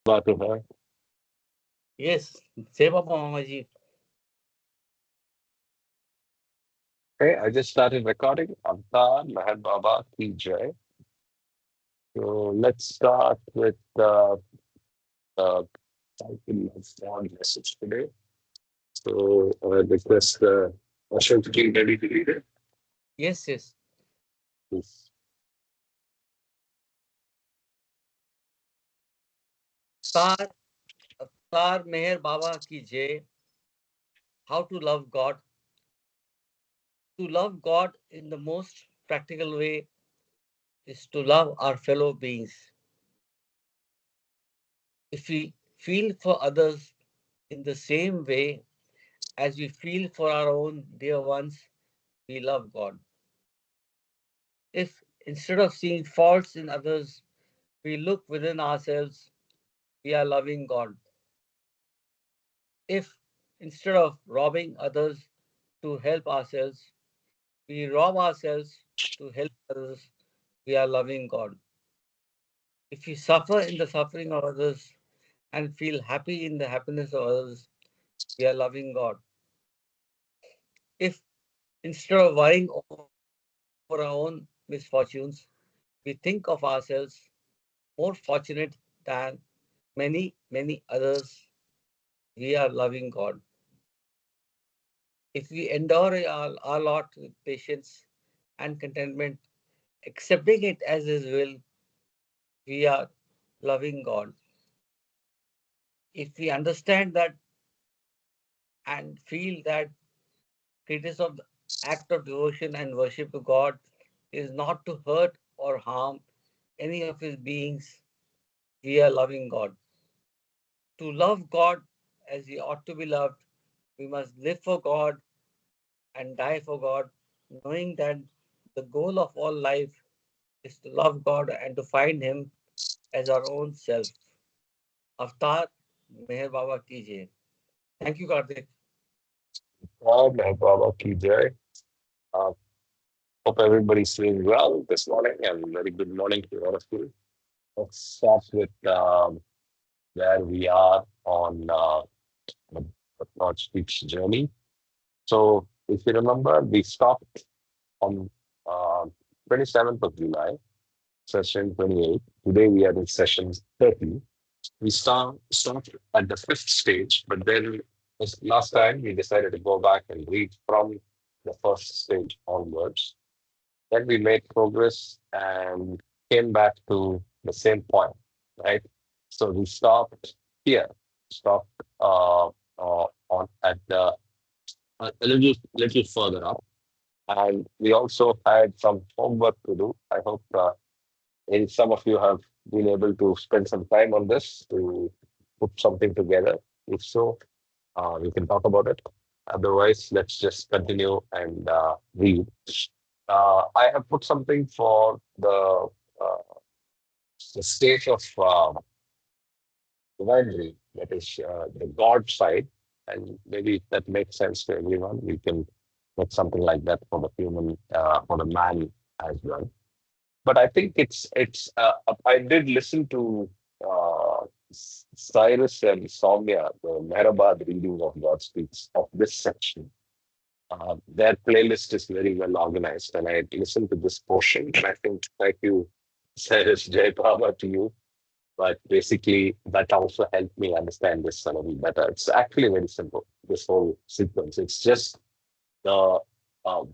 About to her. Yes, Seva Mamaji. Okay, I just started recording. Avatar, Meher Baba, TJ. So let's start with the title of our message today. So I request Ashok to be ready to read it. Yes, yes. Please. Avatar, Avatar Meher Baba ki Jai. How to love God. To love God in the most practical way is to love our fellow beings. If we feel for others in the same way as we feel for our own dear ones, we love God. If instead of seeing faults in others, we look within ourselves, we are loving God. If instead of robbing others to help ourselves, we rob ourselves to help others, we are loving God. If we suffer in the suffering of others and feel happy in the happiness of others, we are loving God. If instead of worrying over our own misfortunes, we think of ourselves more fortunate than many others, we are loving God. If we endure our lot with patience and contentment, accepting it as His will, we are loving God. If we understand that and feel that greatest of the act of devotion and worship to God is not to hurt or harm any of His beings, we are loving God. To love God as He ought to be loved, we must live for God and die for God, knowing that the goal of all life is to love God and to find Him as our own self. Avatar Meher Baba ki Jai. Thank you, Karthik. Meher Baba, TJ. Uh, Hope everybody's doing well this morning and very good morning to all of you. Let's start with where we are on the Lord Speaks journey. So, if you remember, we stopped on uh, 27th of July, session 28. Today we are in session 30. We start at the fifth stage, but then last time we decided to go back and read from the first stage onwards. Then we made progress and came back to the same point, right? So we stopped here, stopped on at the a little further up, and we also had some homework to do. I hope and some of you have been able to spend some time on this to put something together. If so, we can talk about it. Otherwise, let's just continue and read. I have put something for the state of divinely, that is the God side, and maybe if that makes sense to everyone, we can put something like that for the human, for the man as well. But I think it's. I did listen to Cyrus and Soumya, the Mehrabad reading of God Speaks of this section. Their playlist is very well organized, and I listened to this portion. And I think, thank you, Cyrus, Jai Baba, to you. But basically, that also helped me understand this a little better. It's actually very simple, this whole sequence. It's just the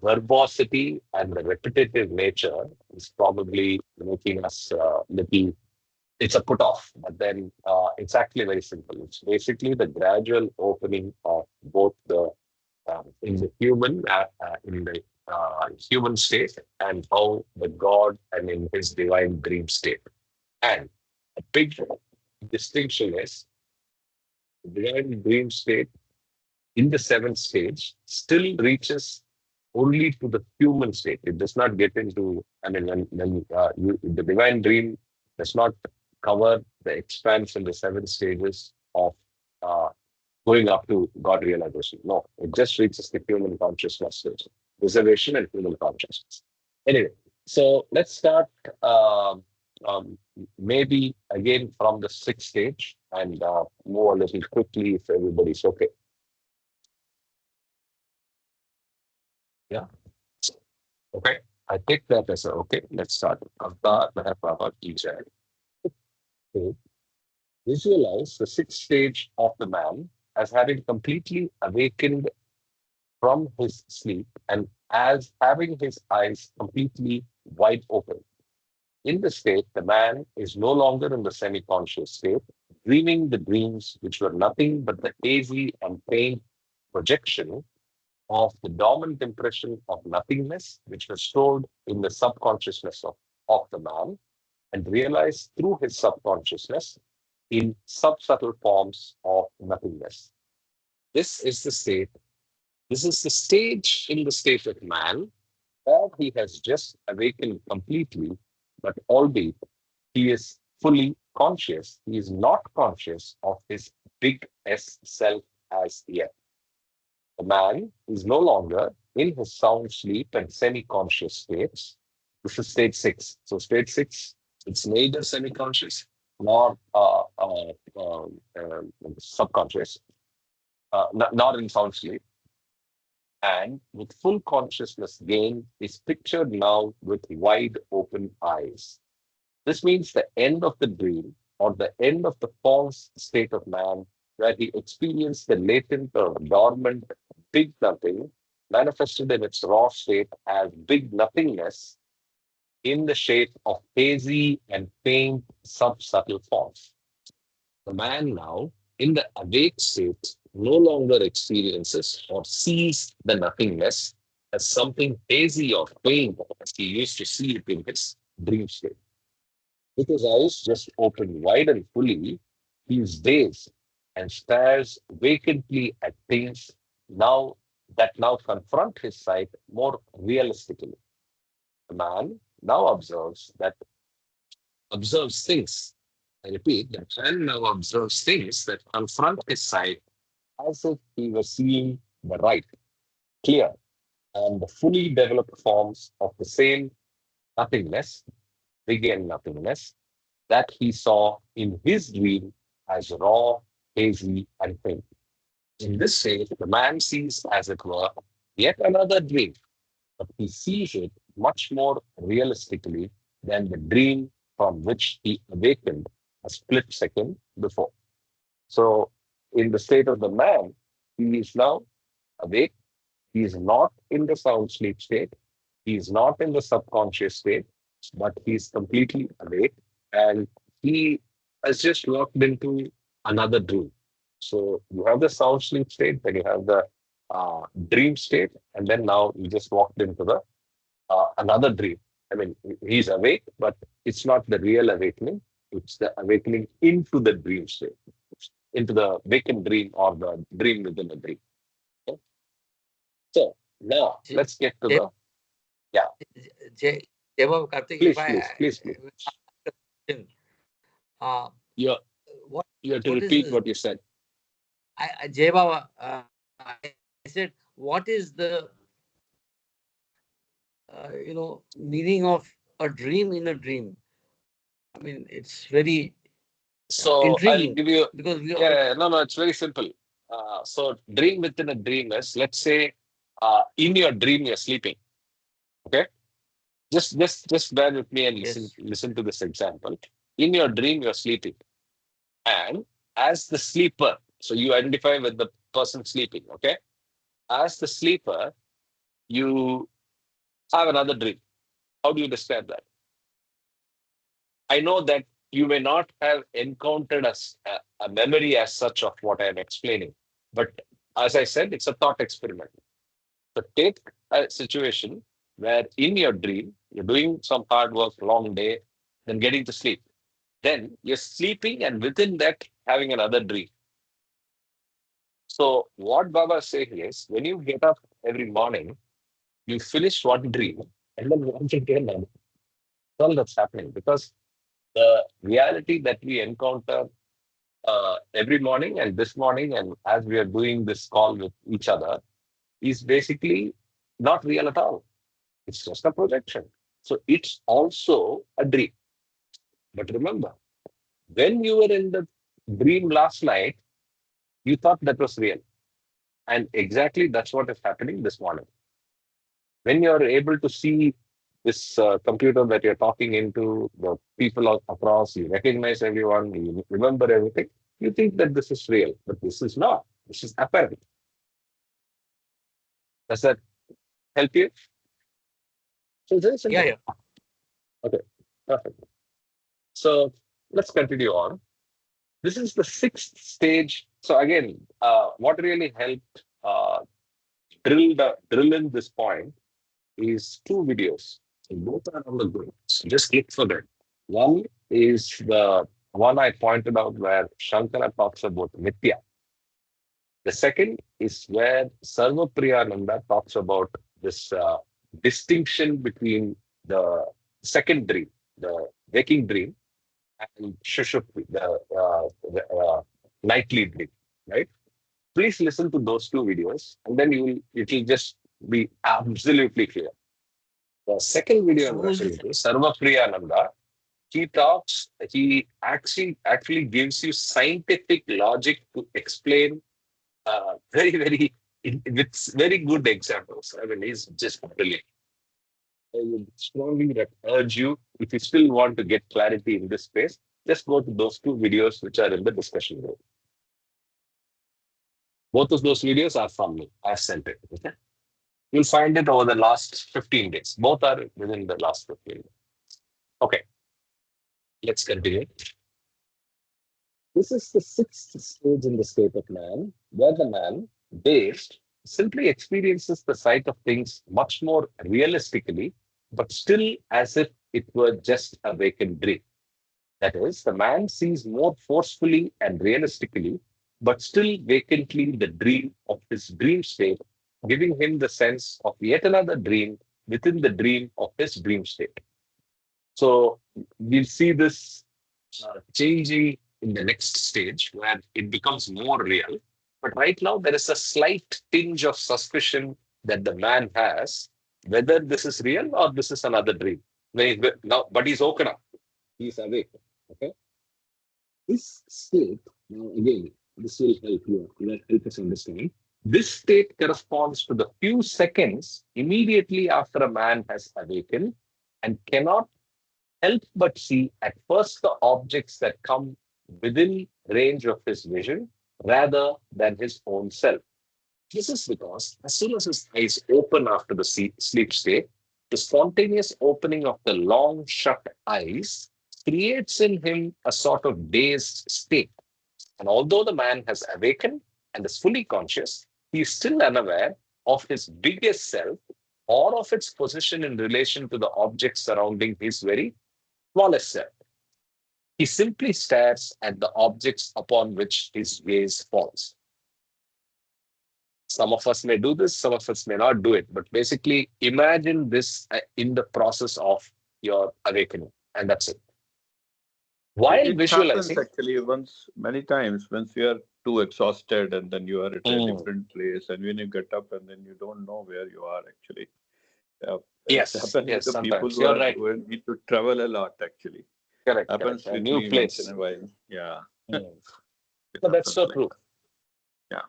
verbosity and the repetitive nature is probably making us little. It's a put off, but then it's actually very simple. It's basically the gradual opening of both the in the human state, and how the God and in his divine dream state. And a big distinction is the divine dream state in the seventh stage still reaches only to the human state. It does not get into, I mean, the divine dream does not cover the expanse in the seven stages of uh, going up to God realization. No, it just reaches the human consciousness stage, reservation and human consciousness. Anyway, so let's start maybe again from the sixth stage. and move a little quickly if everybody's okay. Yeah. Okay. I take that as a okay. Let's start. Avtar Meher Baba Ki Jai. Okay. Visualize the sixth stage of the man as having completely awakened from his sleep and as having his eyes completely wide open. In this state, the man is no longer in the semi conscious state, dreaming the dreams which were nothing but the hazy and faint projection of the dormant impression of nothingness, which was stored in the subconsciousness of the man and realized through his subconsciousness in subsubtle forms of nothingness. This is the state, this is the stage in the state of man or he has just awakened completely, but albeit he is fully conscious, he is not conscious of his big S self as yet. The man is no longer in his sound sleep and semi conscious states. This is state six. So, state six, it's neither semi conscious nor subconscious, not in sound sleep and with full consciousness gain is pictured now with wide open eyes. This means the end of the dream or the end of the false state of man, where he experienced the latent or dormant big nothing manifested in its raw state as big nothingness in the shape of hazy and faint subsubtle forms. The man now, in the awake state, no longer experiences or sees the nothingness as something hazy or faint as he used to see it in his dream state. With his eyes just open wide and fully, he is dazed and stares vacantly at things now that now confront his sight more realistically. The man now observes things. I repeat, the man now observes things that confront his sight as if he was seeing the right, clear, and the fully developed forms of the same nothingness, began nothingness, that he saw in his dream as raw, hazy, and faint. In this state, the man sees, as it were, yet another dream, but he sees it much more realistically than the dream from which he awakened a split second before. So, in the state of the man, he is now awake. He is not in the sound sleep state. He is not in the subconscious state, but he is completely awake and he has just walked into another dream. So, you have the sound sleep state, then you have the dream state, and then now you just walked into the another dream. I mean, he's awake, but it's not the real awakening. It's the awakening into the dream state, into the vacant dream or the dream within a dream. Okay? So now J- let's get to J- the yeah. J- Jebab Karthik, if Please, I please, please, please. uh, You what you have to what is repeat this? what you said. Jebab, I said, what is the meaning of a dream in a dream? I mean, it's very So I'll intriguing give you because we all. yeah, no, no, it's very simple. So dream within a dream is let's say in your dream you're sleeping. Okay. Just bear with me and Yes. listen to this example. In your dream, you're sleeping. And as the sleeper, so you identify with the person sleeping, okay? As the sleeper, you have another dream. How do you describe that? I know that you may not have encountered a memory as such of what I am explaining, but as I said, it's a thought experiment. So take a situation where in your dream, you're doing some hard work, long day, then getting to sleep. Then you're sleeping and within that having another dream. So what Baba is saying is when you get up every morning, you finish one dream and then once again all that's happening because the reality that we encounter every morning and this morning and as we are doing this call with each other is basically not real at all. It's just a projection. So it's also a dream. But remember, when you were in the dream last night, you thought that was real. And exactly that's what is happening this morning. When you're able to see this computer that you're talking into, the people across, you recognize everyone, you remember everything, you think that this is real, but this is not. This is apparent. Does that help you? So it's very Yeah, simple. yeah. Okay, perfect. So let's continue on. This is the sixth stage. So again, what really helped drill in this point is two videos. So both are on the group. So just click for them. One is the one I pointed out where Shankara talks about Nitya. The second is where Sarvapriyananda talks about this distinction between the second dream, the waking dream, and Shushupti, the nightly dream, right? Please listen to those two videos, and then it will just be absolutely clear. The second video I'm So who's referring this? to, Sarvapriyananda, he actually gives you scientific logic to explain very with very good examples. I mean, he's just brilliant. I would strongly urge you, if you still want to get clarity in this space, just go to those two videos which are in the discussion group. Both of those videos are from me. I sent it. Okay? You'll find it over the last 15 days. Both are within the last 15 days. Okay, let's continue. This is the sixth stage in the state of man, where the man, based, simply experiences the sight of things much more realistically, but still as if it were just a vacant dream. That is, the man sees more forcefully and realistically, but still vacantly the dream of his dream state, giving him the sense of yet another dream within the dream of his dream state. So we'll see this changing in the next stage where it becomes more real. But right now, there is a slight tinge of suspicion that the man has whether this is real or this is another dream. Now, but he's woken up. He's awake. Okay. This state, now again, this will help you, help us understand. This state corresponds to the few seconds immediately after a man has awakened and cannot help but see at first the objects that come within range of his vision rather than his own self. This is because as soon as his eyes open after the sleep state, the spontaneous opening of the long shut eyes creates in him a sort of dazed state. And although the man has awakened and is fully conscious, he is still unaware of his biggest self or of its position in relation to the objects surrounding his very smallest self. He simply stares at the objects upon which his gaze falls. Some of us may do this, some of us may not do it, but basically imagine this in the process of your awakening, and that's it. While It happens visualizing, actually once, many times, once you are too exhausted and then you are at a mm, different place, and when you get up and then you don't know where you are actually. Yeah, it yes, happens with yes, the people sometimes you're right. who need to travel a lot actually. Correct, correct. Happens A with new me once in place. a while. Yeah, Mm. it So that's happens so like true. that. Yeah.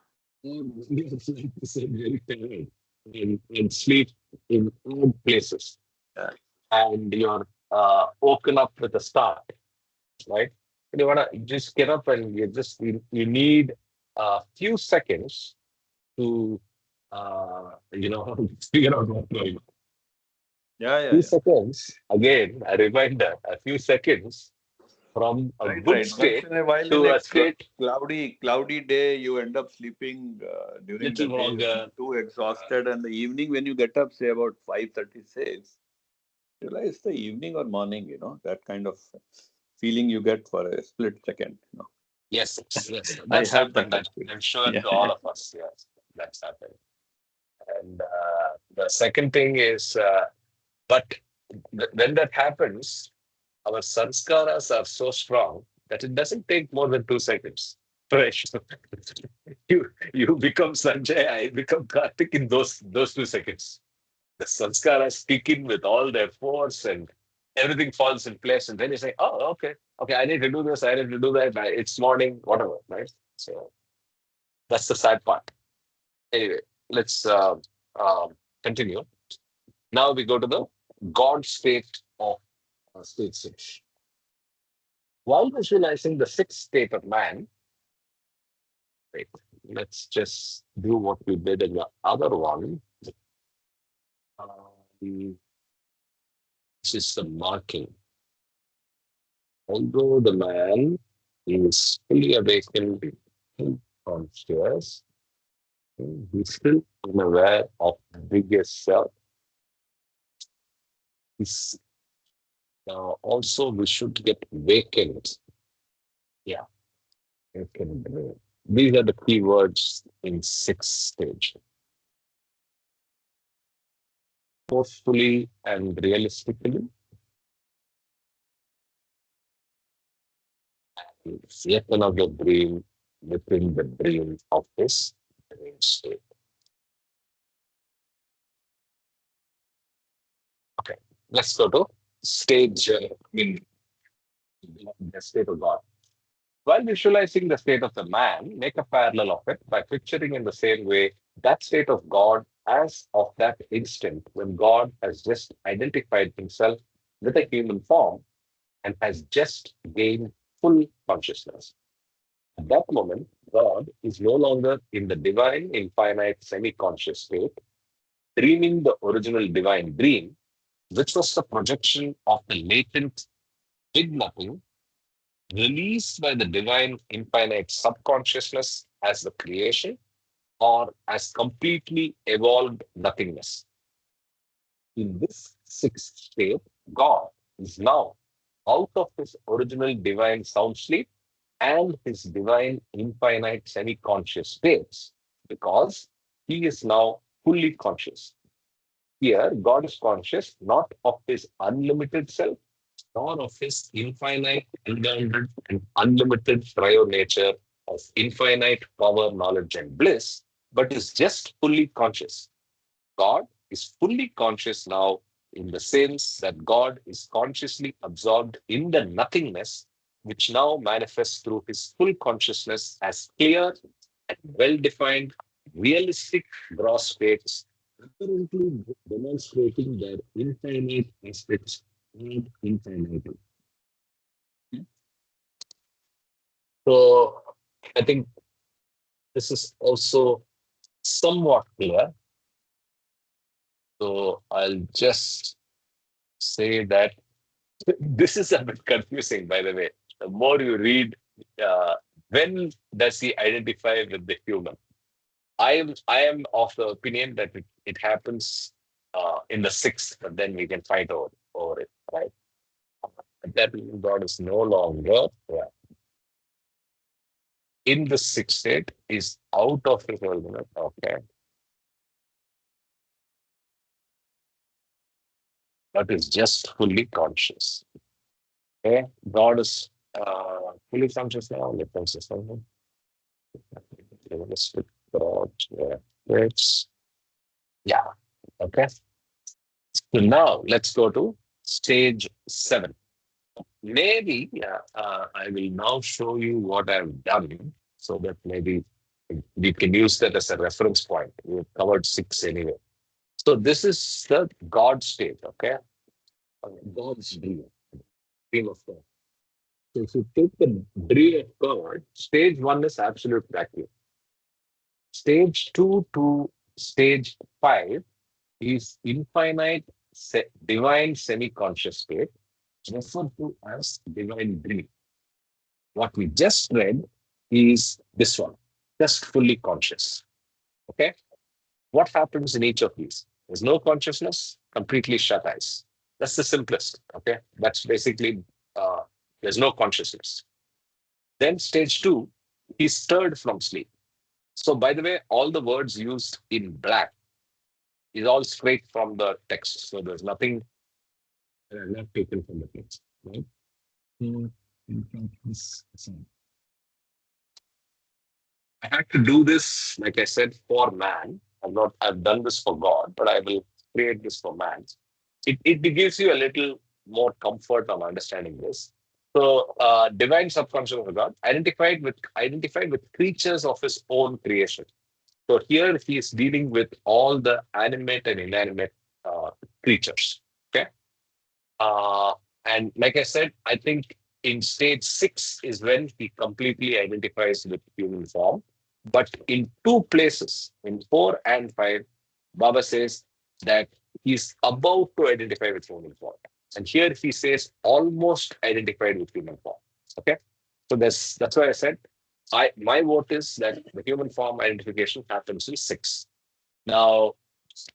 Very tired and sleep in odd places, Yeah. and you're woken up with a start, right? And you wanna just get up and you need a few seconds to figure out what's going on. Yeah, yeah, Few yeah. seconds, again, a reminder, a few seconds from a Right, good right. Once state in a while, in to a a state cloudy day, you end up sleeping during the little day. You're longer. too exhausted, and the evening when you get up, say about 5:36, realize the evening or morning. That kind of feeling you get for a split second. Yes, yes, I that's had happened. that I'm experience. sure Yeah, to all yeah. of us. Yes, that's happened. And the second thing is, but when that happens, our sanskaras are so strong that it doesn't take more than 2 seconds. Right. You become Sanjay, I become Karthik in those 2 seconds. The sanskaras kick in with all their force and everything falls in place, and then you say, "Oh, okay, I need to do this, I need to do that. It's morning, whatever." Right? So that's the sad part. Anyway, let's continue. Now we go to the God state of state six. While visualizing the sixth state of man, wait, let's just do what we did in the other one, which is the marking. Although the man is fully awakened and conscious, he's still unaware of the biggest self. He's, also, we should get vacant. Yeah, vacant. These are the key words in sixth stage. Forcefully and realistically, it's yet another dream within the dream of this dream state. Okay, let's go to stage in the state of God. While visualizing the state of the man, make a parallel of it by picturing in the same way that state of God as of that instant when God has just identified himself with a human form and has just gained full consciousness. At that moment, God is no longer in the divine, infinite, semi conscious state, dreaming the original divine dream, which was the projection of the latent big nothing released by the divine, infinite subconsciousness as the creation or as completely evolved nothingness. In this sixth state, God is now out of his original divine sound sleep and his divine infinite semi-conscious states because he is now fully conscious. Here, God is conscious not of his unlimited self, nor of his infinite, unbounded, and unlimited prior nature of infinite power, knowledge, and bliss, but is just fully conscious. God is fully conscious now in the sense that God is consciously absorbed in the nothingness, which now manifests through his full consciousness as clear and well defined, realistic gross states, apparently demonstrating their infinite aspects and infinity. So I think this is also somewhat clear. So I'll just say that this is a bit confusing, by the way. The more you read, uh, when does he identify with the human? I am of the opinion that it happens in the sixth, but then we can fight over it, right? That God is no longer in the sixth state, is out of his original. Okay, but is just fully conscious. Okay, God is fully conscious now. Let us just something. Realistic God, yeah. It's, yeah. Okay. So now let's go to stage 7. Maybe I will now show you what I've done so that maybe we can use that as a reference point. We've covered 6 anyway. So this is the God state, okay? God's dream of God. So if you take the dream of God, stage 1 is absolute vacuum. Stage 2 to stage 5 is infinite divine semi-conscious state, referred to as divine dream. What we just read is this one, just fully conscious. Okay? What happens in each of these? There's no consciousness, completely shut eyes. That's the simplest. Okay? That's basically, there's no consciousness. Then stage 2, he's stirred from sleep. So, by the way, all the words used in black is all straight from the text. So there's nothing not taken from the text, right? So, in fact, I had to do this, like I said, for man. I've done this for God, but I will create this for man. It gives you a little more comfort on understanding this. So, divine subconscious of God identified with creatures of his own creation. So here he is dealing with all the animate and inanimate creatures. Okay. Uh, and like I said, I think in stage 6 is when he completely identifies with human form. But in two places, in 4 and 5, Baba says that he's about to identify with human form. And here he says almost identified with human form. Okay. So that's why I said my vote is that the human form identification happens in 6. Now,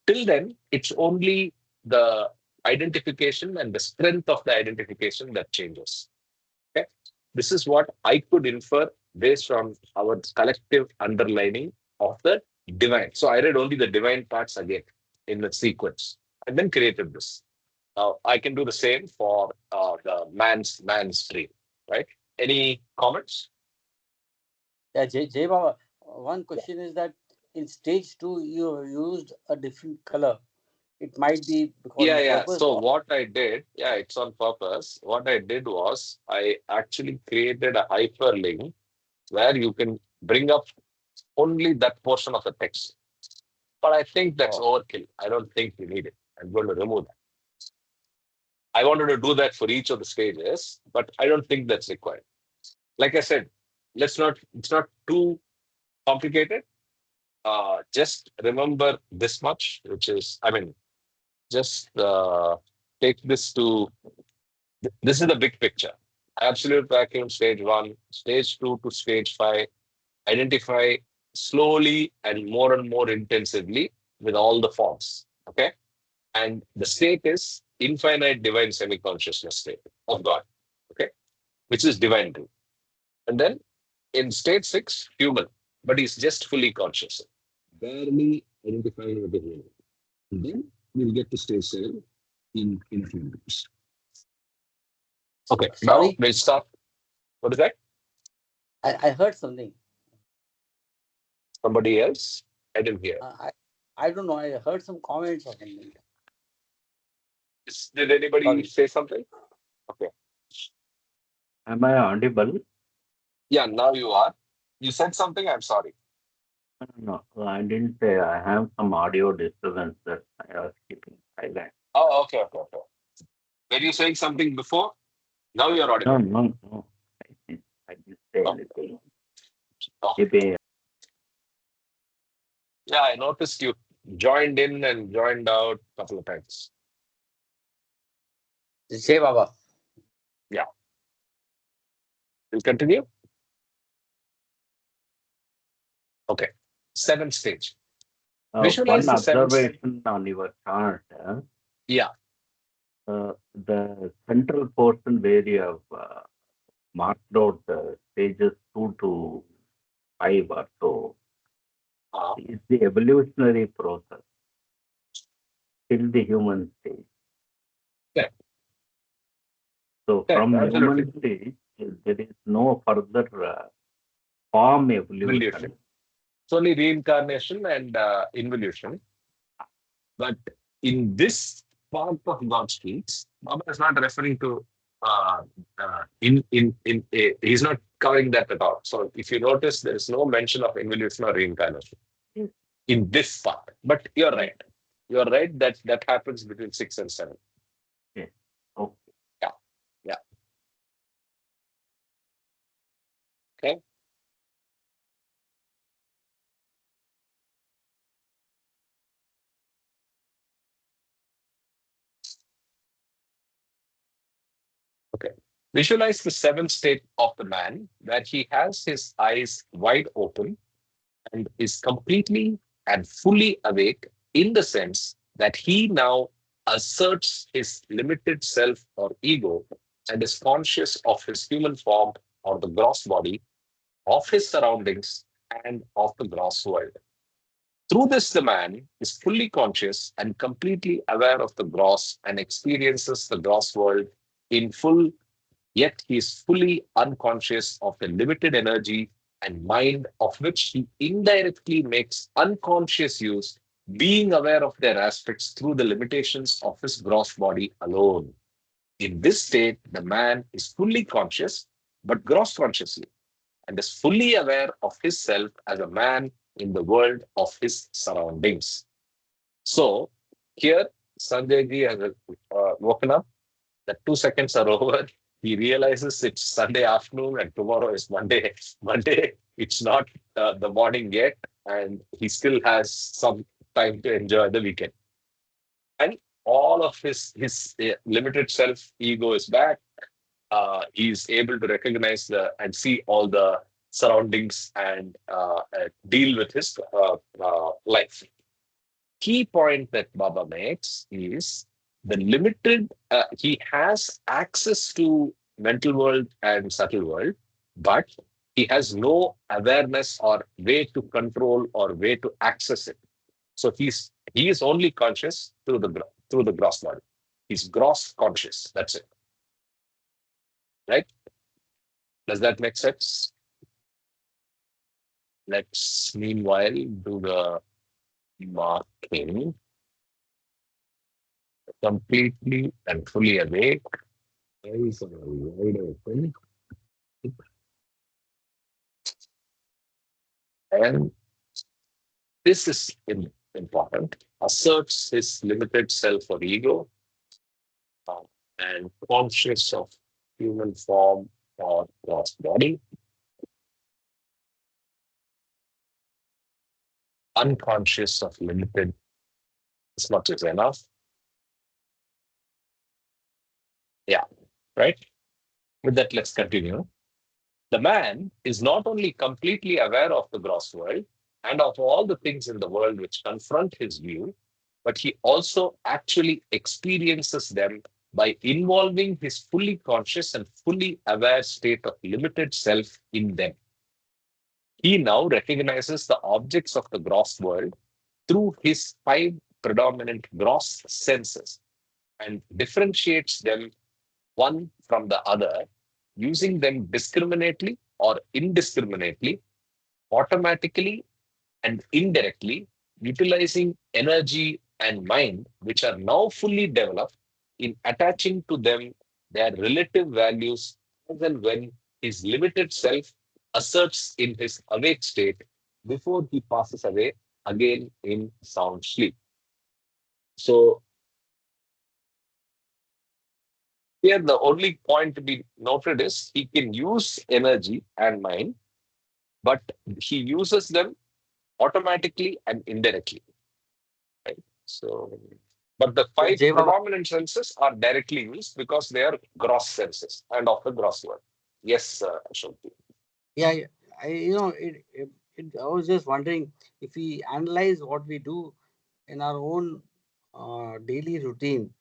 till then, it's only the identification and the strength of the identification that changes. Okay. This is what I could infer based on our collective underlining of the divine. So I read only the divine parts again in the sequence and then created this. Now I can do the same for the man's tree, right? Any comments? Yeah, Jay Baba, one question is that in stage 2, you have used a different color. It might be because Yeah, on yeah. purpose So or what I did, yeah, it's on purpose. What I did was I actually created a hyperlink where you can bring up only that portion of the text. But I think that's oh, overkill. I don't think you need it. I'm going to remove that. I wanted to do that for each of the stages, but I don't think that's required. Like I said, it's not too complicated. Just remember this much, which is, I mean, just take this to this is the big picture. Absolute vacuum, stage 1, stage 2 to stage 5. Identify slowly and more intensively with all the forms. Okay. And the state is infinite divine semi consciousness state of God. Okay. Which is divine too. And then in stage 6, human, but he's just fully conscious, barely identifying with the human. And then we'll get to stage 7 in a few minutes. Okay, now sorry, we'll start. What is that? I heard something. Somebody else? I didn't hear. Uh, I I don't know. I heard some comments or something. Did anybody Sorry. say something? Okay. Am I audible? Yeah, now you are. You said something. I'm sorry. No, I didn't say. I have some audio disturbance that I was keeping silent. Oh, okay, okay, okay. Were you saying something before? Now you're No, audible. no, no. I did say a Oh, little. oh. Maybe Yeah, I noticed you joined in and joined out a couple of times. Jay Baba. Yeah. We'll continue. Okay. 7th stage. Visualize one the 7th. observation on your chart. Yeah. The central portion where you have marked out stages 2 to 5 or so Uh, is the evolutionary process till the human stage. correct. So Correct. from Absolutely. human stage, there is no further form evolution. Evolution. It's only reincarnation and involution. But in this part of God's speech, Baba is not referring to he's not covering that at all. So if you notice, there is no mention of involution or reincarnation Yes. in this part. But you're right. You're right that that happens between 6 and 7. Yes. Okay. Yeah. Yeah. Okay. Okay. Visualize the 7th state of the man where he has his eyes wide open and is completely and fully awake in the sense that he now asserts his limited self or ego and is conscious of his human form or the gross body, of his surroundings, and of the gross world. Through this, the man is fully conscious and completely aware of the gross and experiences the gross world in full, yet he is fully unconscious of the limited energy and mind of which he indirectly makes unconscious use, being aware of their aspects through the limitations of his gross body alone. In this state, the man is fully conscious, but gross consciously, and is fully aware of his self as a man in the world of his surroundings. So here, Sanjay ji has woken up. The 2 seconds are over. He realizes it's Sunday afternoon and tomorrow is Monday. Monday, it's not the morning yet, and he still has some time to enjoy the weekend. And all of his limited self ego is back. He's able to recognize and see all the surroundings and deal with his life. Key point that Baba makes is the limited, he has access to mental world and subtle world, but he has no awareness or way to control or way to access it. So he is only conscious through the gross body. He's gross conscious. That's it. Right? Does that make sense? Let's meanwhile do the marking. Completely and fully awake. Eyes are wide open. And this is important. Asserts his limited self or ego, uh, and conscious of human form or gross body, unconscious of limited as much as enough. Yeah, right? With that, let's continue. The man is not only completely aware of the gross world and of all the things in the world which confront his view, but he also actually experiences them by involving his fully conscious and fully aware state of limited self in them. He now recognizes the objects of the gross world through his five predominant gross senses and differentiates them one from the other, using them discriminately or indiscriminately, automatically and indirectly, utilizing energy and mind, which are now fully developed, in attaching to them their relative values as and when his limited self asserts in his awake state before he passes away again in sound sleep. So, here the only point to be noted is he can use energy and mind, but he uses them automatically and indirectly. Right? So, but the So, five Jay Baba, predominant senses are directly used because they are gross senses and of the gross world. Yes, Ashok. yeah, yeah, I was just wondering if we analyze what we do in our own daily routine,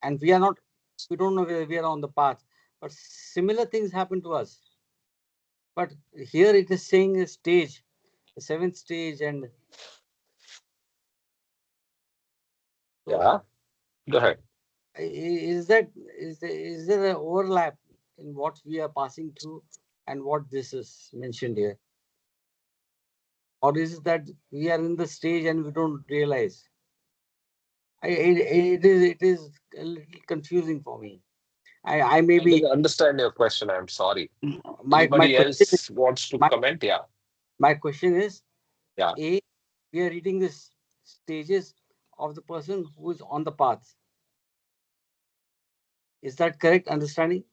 and we don't know whether we are on the path, but similar things happen to us. But here it is saying a stage, the seventh stage, and so Yeah, go ahead. is that is there an overlap in what we are passing through and what this is mentioned here, or is it that we are in the stage and we don't realize? It is a little confusing for me. I may I didn't be understand your question. I'm sorry. my Anybody question is else wants to my comment? Yeah, my question is yeah. a we are reading the stages of the person who is on the path. Is that correct understanding?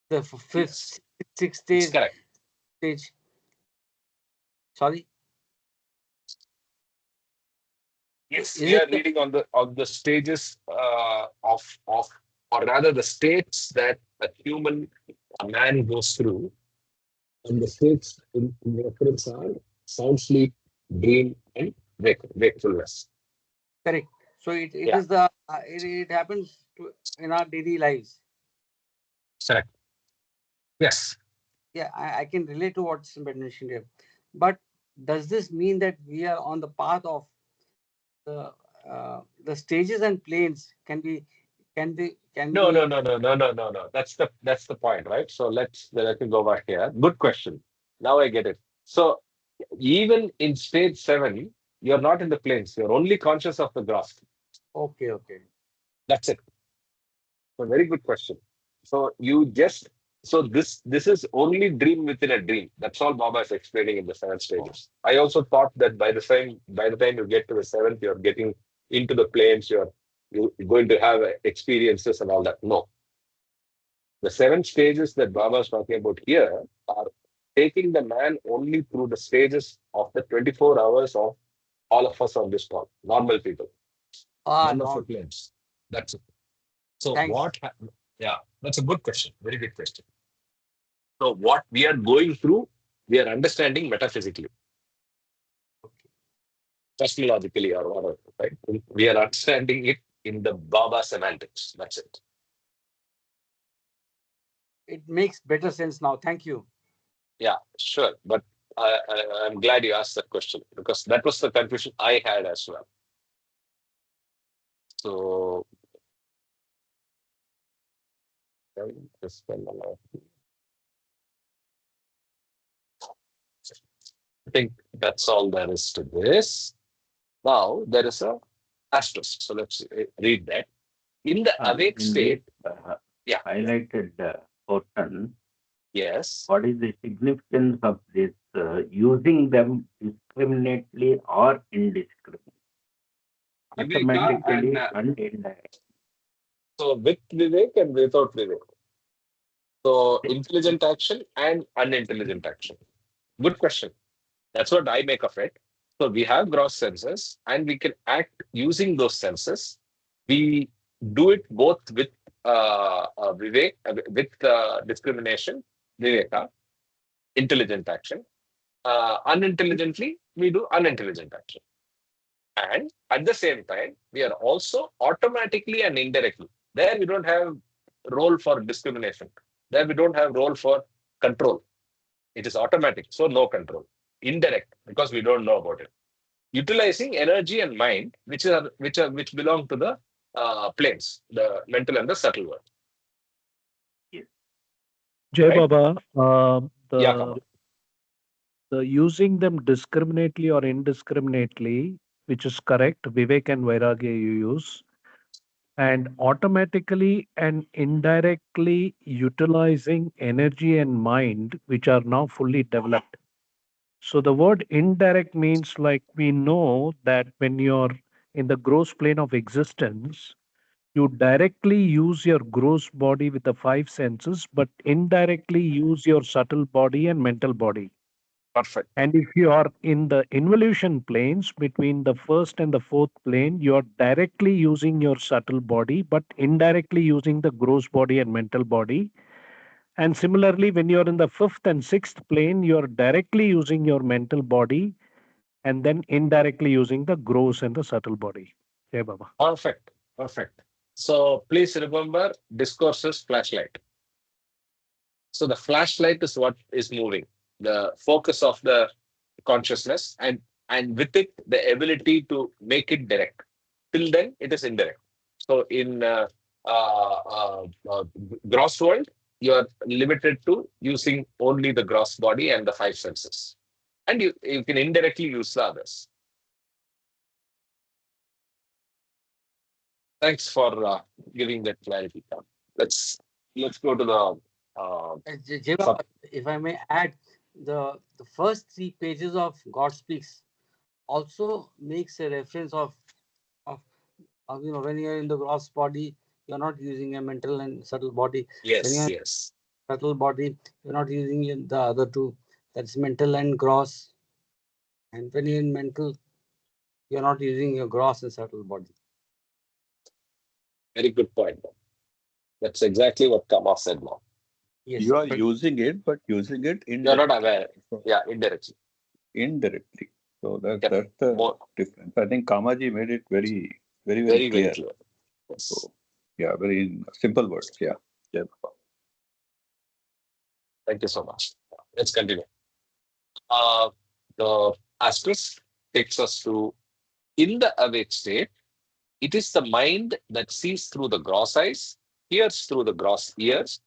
The Yes, fifth, sixth it's correct. stage. Sorry, Yes, is we it are reading on the stages of or rather the states that a man goes through, and the states in reference are sound sleep, dream, and wakefulness. correct? So it Yeah, is the it happens in our daily lives. correct. Yes. Yeah, I can relate to what's mentioned here. But does this mean that we are on the path of the stages and planes can No, no, be no, no, no, no, no, no. That's the point, right? So let me go back here. Good question. Now I get it. So even in stage seven, you're not in the planes. You're only conscious of the gross. okay, okay. That's it. A very good question. So this is only dream within a dream. That's all Baba is explaining in the 7 stages. I also thought that by the time you get to the seventh, you're getting into the planes, you're going to have experiences and all that. No. The 7 stages that Baba is talking about here are taking the man only through the stages of the 24 hours of all of us on this call, normal people, none of the No. planes. That's it. So Thanks. yeah, that's a good question. Very good question. So what we are going through, we are understanding metaphysically, cosmologically, or whatever, right? We are understanding it in the Baba semantics. That's it. It makes better sense now. Thank you. Yeah, sure. But I'm glad you asked that question because that was the confusion I had as well. So, just one minute. I think that's all there is to this. Now there is a asterisk. So let's read that. In the awake In this state, yeah, highlighted portion, yes. what is the significance of this using them discriminately or indiscriminately? Viveka Automatically and indirectly. so with Vivek and without Vivek. So intelligent action and unintelligent action. Good question. That's what I make of it. So we have gross senses and we can act using those senses. We do it both with Vivek, with discrimination, Viveka, intelligent action. Unintelligently, we do unintelligent action. And at the same time, we are also automatically and indirectly. There we don't have role for discrimination. There we don't have role for control. It is automatic, so no control. Indirect, because we don't know about it. Utilizing energy and mind, which belong to the planes, the mental and the subtle world. Yes. Jai Right? Baba, Yeah, Kamal. the using them discriminately or indiscriminately, which is correct, Vivek and Vairagya you use, and automatically and indirectly utilizing energy and mind, which are now fully developed. So the word indirect means like we know that when you're in the gross plane of existence, you directly use your gross body with the five senses, but indirectly use your subtle body and mental body. Perfect. And if you are in the involution planes between the first and the fourth plane, you are directly using your subtle body, but indirectly using the gross body and mental body. And similarly, when you're in the fifth and sixth plane, you're directly using your mental body and then indirectly using the gross and the subtle body. Yeah, Baba. Perfect. Perfect. So please remember discourses flashlight. So the flashlight is what is moving, the focus of the consciousness, and with it the ability to make it direct. Till then, it is indirect. So in gross world, you are limited to using only the gross body and the five senses, and you can indirectly use the others. Thanks for giving that clarity, Tom. Let's go to the Jai sub. Baba, if I may add, the first 3 pages of God Speaks also makes a reference of when you're in the gross body, you're not using a mental and subtle body. When Yes, you're in yes. subtle body, you're not using the other two. That's mental and gross. And when you're in mental, you're not using your gross and subtle body. Very good point. That's exactly what Kama said now. Yes. You are But using it, but using it You're not indirectly. aware. So, Yeah, indirectly. indirectly. So Yep. that's the More, difference. I think Kamaji made it very, very, very very, very clear. clear. Yes. So yeah, very simple words. Yeah. Yeah. Thank you so much. Let's continue. Uh, the asterisk takes us to in the awake state, it is the mind that sees through the gross eyes, hears through the gross ears,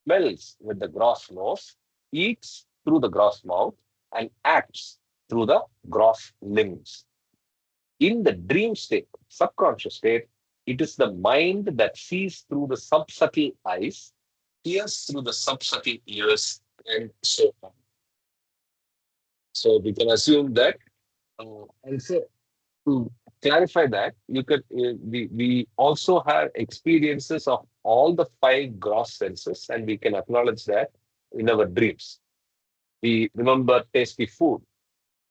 smells with the gross nose, eats through the gross mouth, and acts through the gross limbs. In the dream state, subconscious state, it is the mind that sees through the subsubtle eyes, hears through the subsubtle ears, and so on. So we can assume that, and so to clarify that, you could we also have experiences of all the five gross senses, and we can acknowledge that in our dreams. We remember tasty food.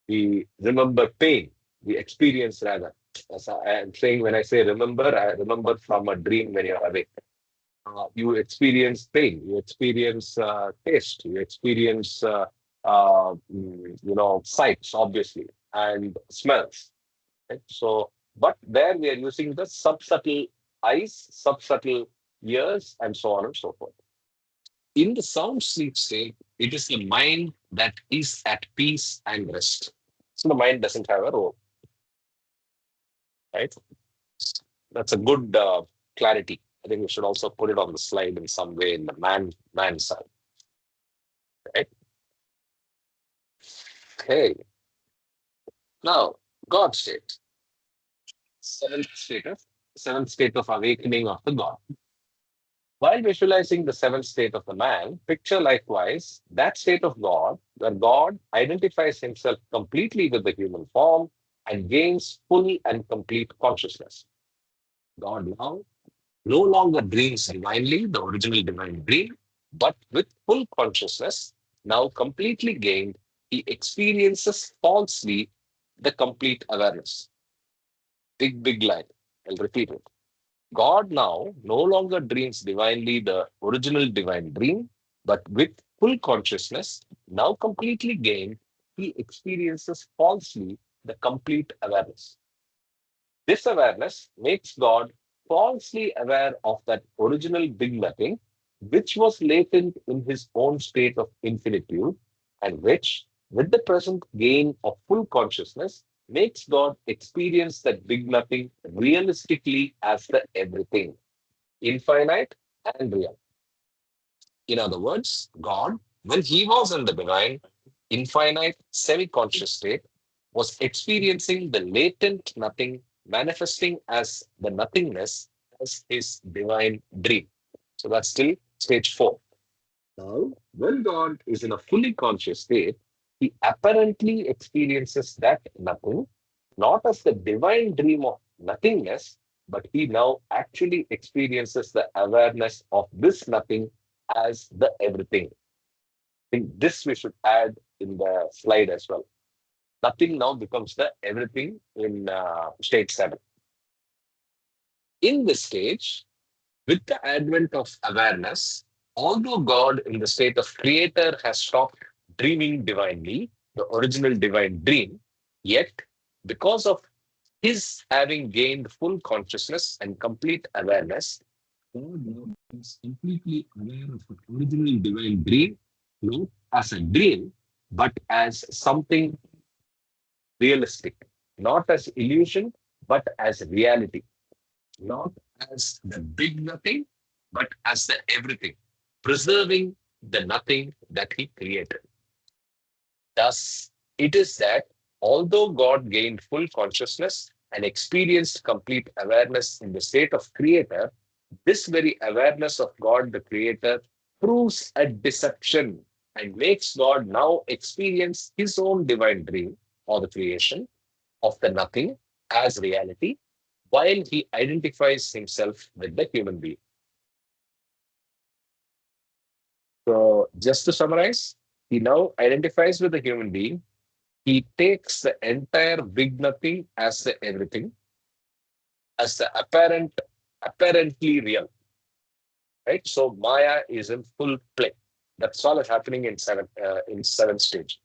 We remember pain. We experience rather. As I am saying, when I say remember, I remember from a dream when you're awake. You experience pain. You experience taste. You experience sights, obviously, and smells. Right? So, but there we are using the subsubtle eyes, subsubtle ears, and so on and so forth. In the sound sleep state, it is the mind that is at peace and rest. So the mind doesn't have a role, right? That's a good clarity. I think we should also put it on the slide in some way in the man side, right? Okay. Now, God state, seventh state of awakening of the God. While visualizing the seventh state of the man, picture likewise that state of God where God identifies himself completely with the human form and gains full and complete consciousness. God now no longer dreams divinely, the original divine dream, but with full consciousness, now completely gained, he experiences falsely the complete awareness. Big line. I'll repeat it. God now no longer dreams divinely the original divine dream, but with full consciousness, now completely gained, he experiences falsely the complete awareness. This awareness makes God falsely aware of that original big nothing, which was latent in his own state of infinitude, and which, with the present gain of full consciousness, makes God experience that big nothing realistically as the everything, infinite and real. In other words, God, when he was in the divine, infinite, semi conscious state, was experiencing the latent nothing manifesting as the nothingness as his divine dream. So that's still stage four. Now, when God is in a fully conscious state, he apparently experiences that nothing, not as the divine dream of nothingness, but he now actually experiences the awareness of this nothing as the everything. I think this we should add in the slide as well. Nothing now becomes the everything in stage 7. In this stage, with the advent of awareness, although God in the state of creator has stopped dreaming divinely, the original divine dream, yet because of his having gained full consciousness and complete awareness, God now is completely aware of the original divine dream, not as a dream, but as something realistic, not as illusion, but as reality, not as the big nothing, but as the everything, preserving the nothing that he created. Thus, it is that although God gained full consciousness and experienced complete awareness in the state of creator, this very awareness of God the creator proves a deception and makes God now experience his own divine dream or the creation of the nothing as reality while he identifies himself with the human being. So, just to summarize, he now identifies with the human being. He takes the entire big nothing as the everything, as the apparently real. Right? So Maya is in full play. That's all is happening in seventh stage.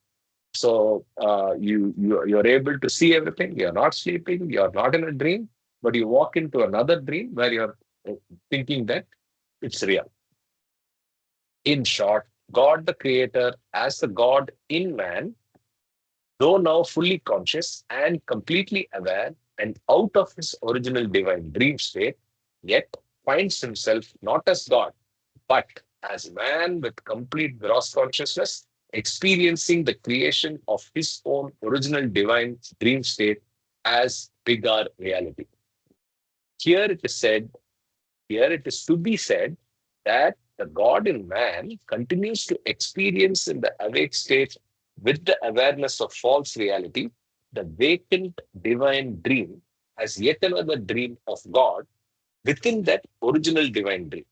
So you're able to see everything. You're not sleeping. You're not in a dream, but you walk into another dream where you're thinking that it's real. In short, God the Creator, as the God in man, though now fully conscious and completely aware and out of his original divine dream state, yet finds himself not as God, but as man with complete gross consciousness, experiencing the creation of his own original divine dream state as bigger reality. Here it is said, here it is to be said that the God in man continues to experience in the awake state with the awareness of false reality, the vacant divine dream as yet another dream of God within that original divine dream.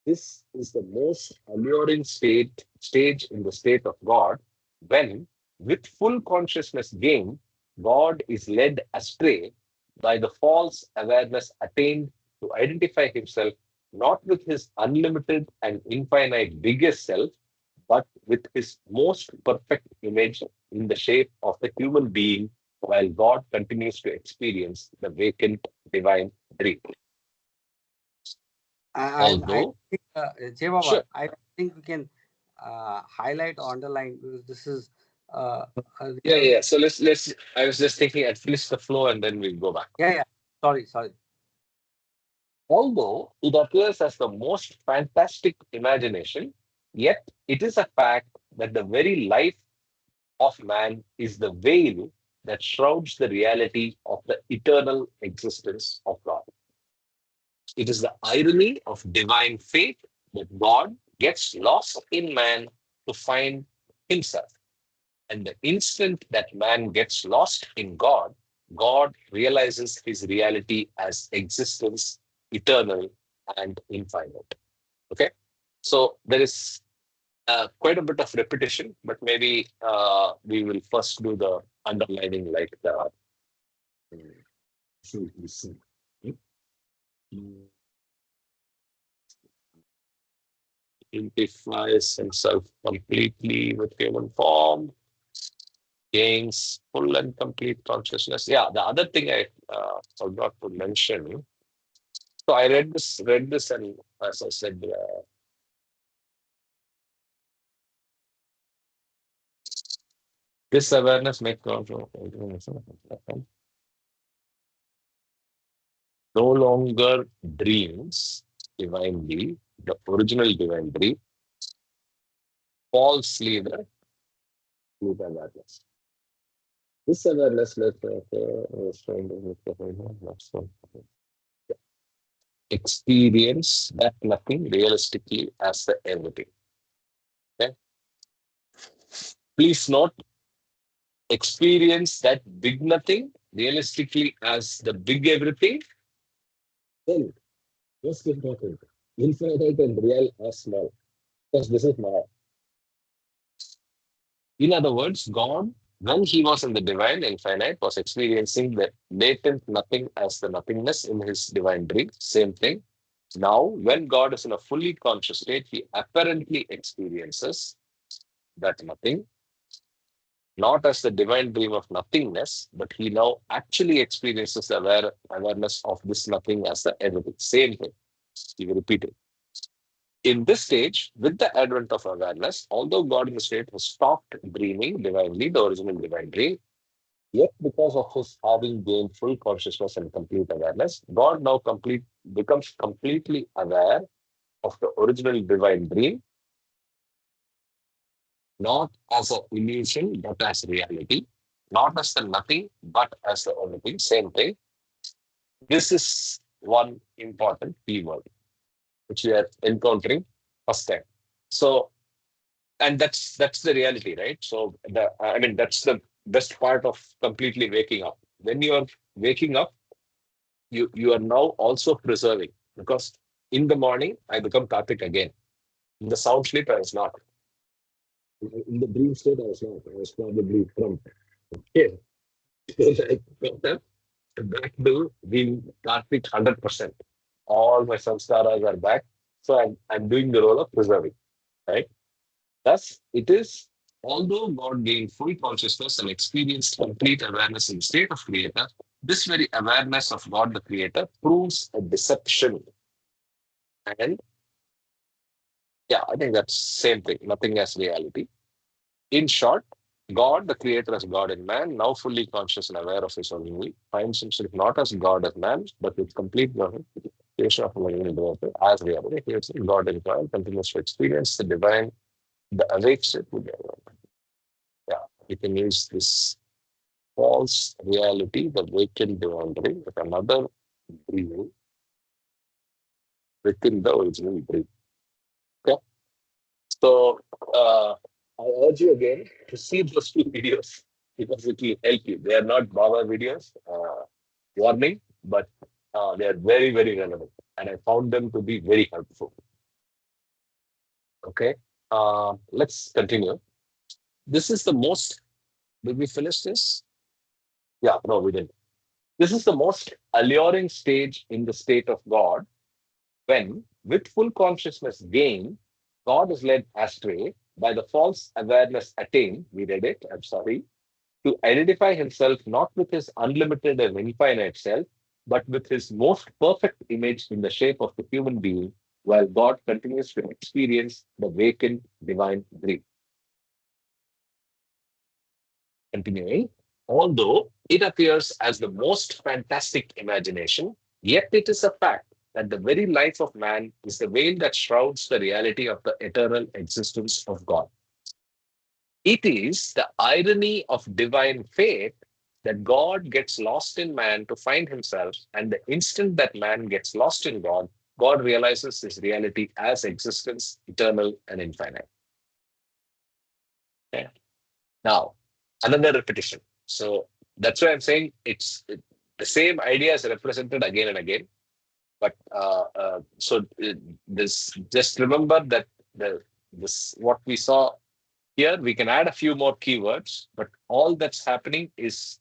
This is the most alluring stage in the state of God when, with full consciousness gained, God is led astray by the false awareness attained to identify himself not with his unlimited and infinite biggest self, but with his most perfect image in the shape of the human being, while God continues to experience the vacant divine dream. I Although, think, Jay Baba, sure. I think we can highlight or underline because this is uh, a real. Yeah. So let's. I was just thinking I'd finish the flow and then we'll go back. Yeah. Sorry. Although it appears as the most fantastic imagination, yet it is a fact that the very life of man is the veil that shrouds the reality of the eternal existence of God. It is the irony of divine fate that God gets lost in man to find himself. And the instant that man gets lost in God, God realizes his reality as existence, eternal and infinite. Okay. So there is quite a bit of repetition, but maybe we will first do the underlining like the identifies himself completely with human form, gains full and complete consciousness. Yeah, the other thing I forgot to mention. So I read this, and as I said, this awareness makes no longer dreams divinely, the original divine dream, falsely the sleep awareness. This awareness experience that nothing realistically as the everything. Okay? Please note, experience that big nothing realistically as the big everything. Then, most important, infinite and real are small. Because this is now. In other words, God, when he was in the divine infinite, was experiencing the latent nothing as the nothingness in his divine dream. Same thing. Now, when God is in a fully conscious state, he apparently experiences that nothing, not as the divine dream of nothingness, but he now actually experiences the awareness of this nothing as the everything. Same thing. He will repeat it. In this stage, with the advent of awareness, although God in the state has stopped dreaming divinely, the original divine dream, yet because of his having gained full consciousness and complete awareness, God now becomes completely aware of the original divine dream, not as an illusion, but as reality, not as the nothing, but as the only thing, same thing. This is one important keyword which we are encountering first time. So, and that's the reality, right? So that's the best part of completely waking up. When you are waking up, you are now also preserving, because in the morning I become Karthik again. In the sound sleep I was not. In the dream state I was not. I was probably from here. I got up back to being Karthik 100%. All my samskaras are back. So I'm doing the role of preserving, right? Thus, it is, although God gained full consciousness and experienced complete awareness in the state of Creator, this very awareness of God the Creator proves a deception. And yeah, I think that's same thing, nothing as reality. In short, God, the Creator as God in man, now fully conscious and aware of his own will, finds himself not as God as man, but with complete knowledge, creation of as reality. He is God in God, continues to experience the divine, the awake state with the yeah, we can use this false reality, the vacant divine dream, with another dream within the original dream. Okay? So I urge you again to see those two videos because it will help you. They are not Baba videos, warning, but they are very, very relevant. And I found them to be very helpful. Okay, let's continue. This is the most, did we finish this? Yeah, no, we didn't. This is the most alluring stage in the state of God when, with full consciousness gained, God is led astray by the false awareness attained, we read it, I'm sorry, to identify himself not with his unlimited and infinite self, but with his most perfect image in the shape of the human being, while God continues to experience the vacant divine dream. Continuing, although it appears as the most fantastic imagination, yet it is a fact that the very life of man is the veil that shrouds the reality of the eternal existence of God. It is the irony of divine fate that God gets lost in man to find himself, and the instant that man gets lost in God, God realizes his reality as existence, eternal and infinite. Okay. Now, another repetition. So that's why I'm saying the same idea is represented again and again. But this, just remember that this what we saw here, we can add a few more keywords, but all that's happening is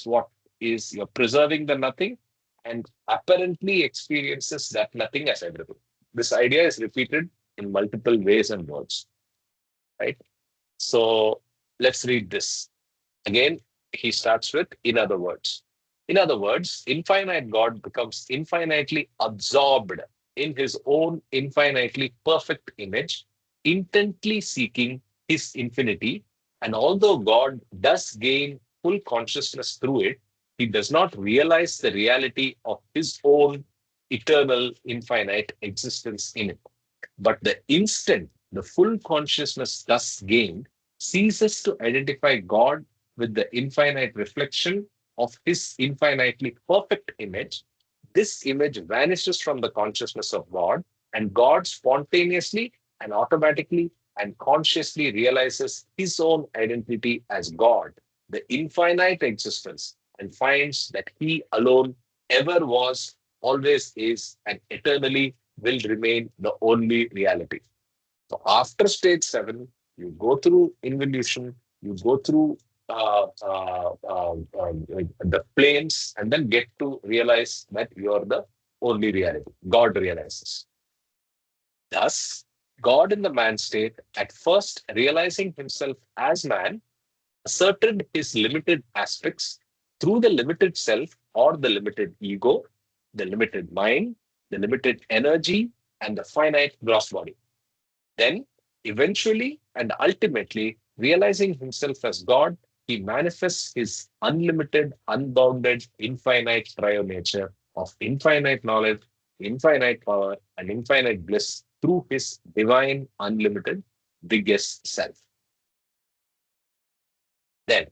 what is you're preserving the nothing and apparently experiences that nothing as everything. This idea is repeated in multiple ways and words, right? So let's read this. Again, he starts with, in other words. In other words, infinite God becomes infinitely absorbed in his own infinitely perfect image, intently seeking his infinity. And although God does gain full consciousness through it, he does not realize the reality of his own eternal, infinite existence in it. But the instant the full consciousness thus gained ceases to identify God with the infinite reflection of his infinitely perfect image, this image vanishes from the consciousness of God, and God spontaneously and automatically and consciously realizes his own identity as God, the infinite existence, and finds that he alone ever was, always is, and eternally will remain the only reality. So after stage 7, you go through involution, you go through the planes, and then get to realize that you are the only reality. God realizes. Thus, God in the man state, at first realizing himself as man, asserted his limited aspects through the limited self or the limited ego, the limited mind, the limited energy, and the finite gross body. Then, eventually and ultimately, realizing himself as God, he manifests his unlimited, unbounded, infinite triune nature of infinite knowledge, infinite power, and infinite bliss through his divine, unlimited, biggest self. Then,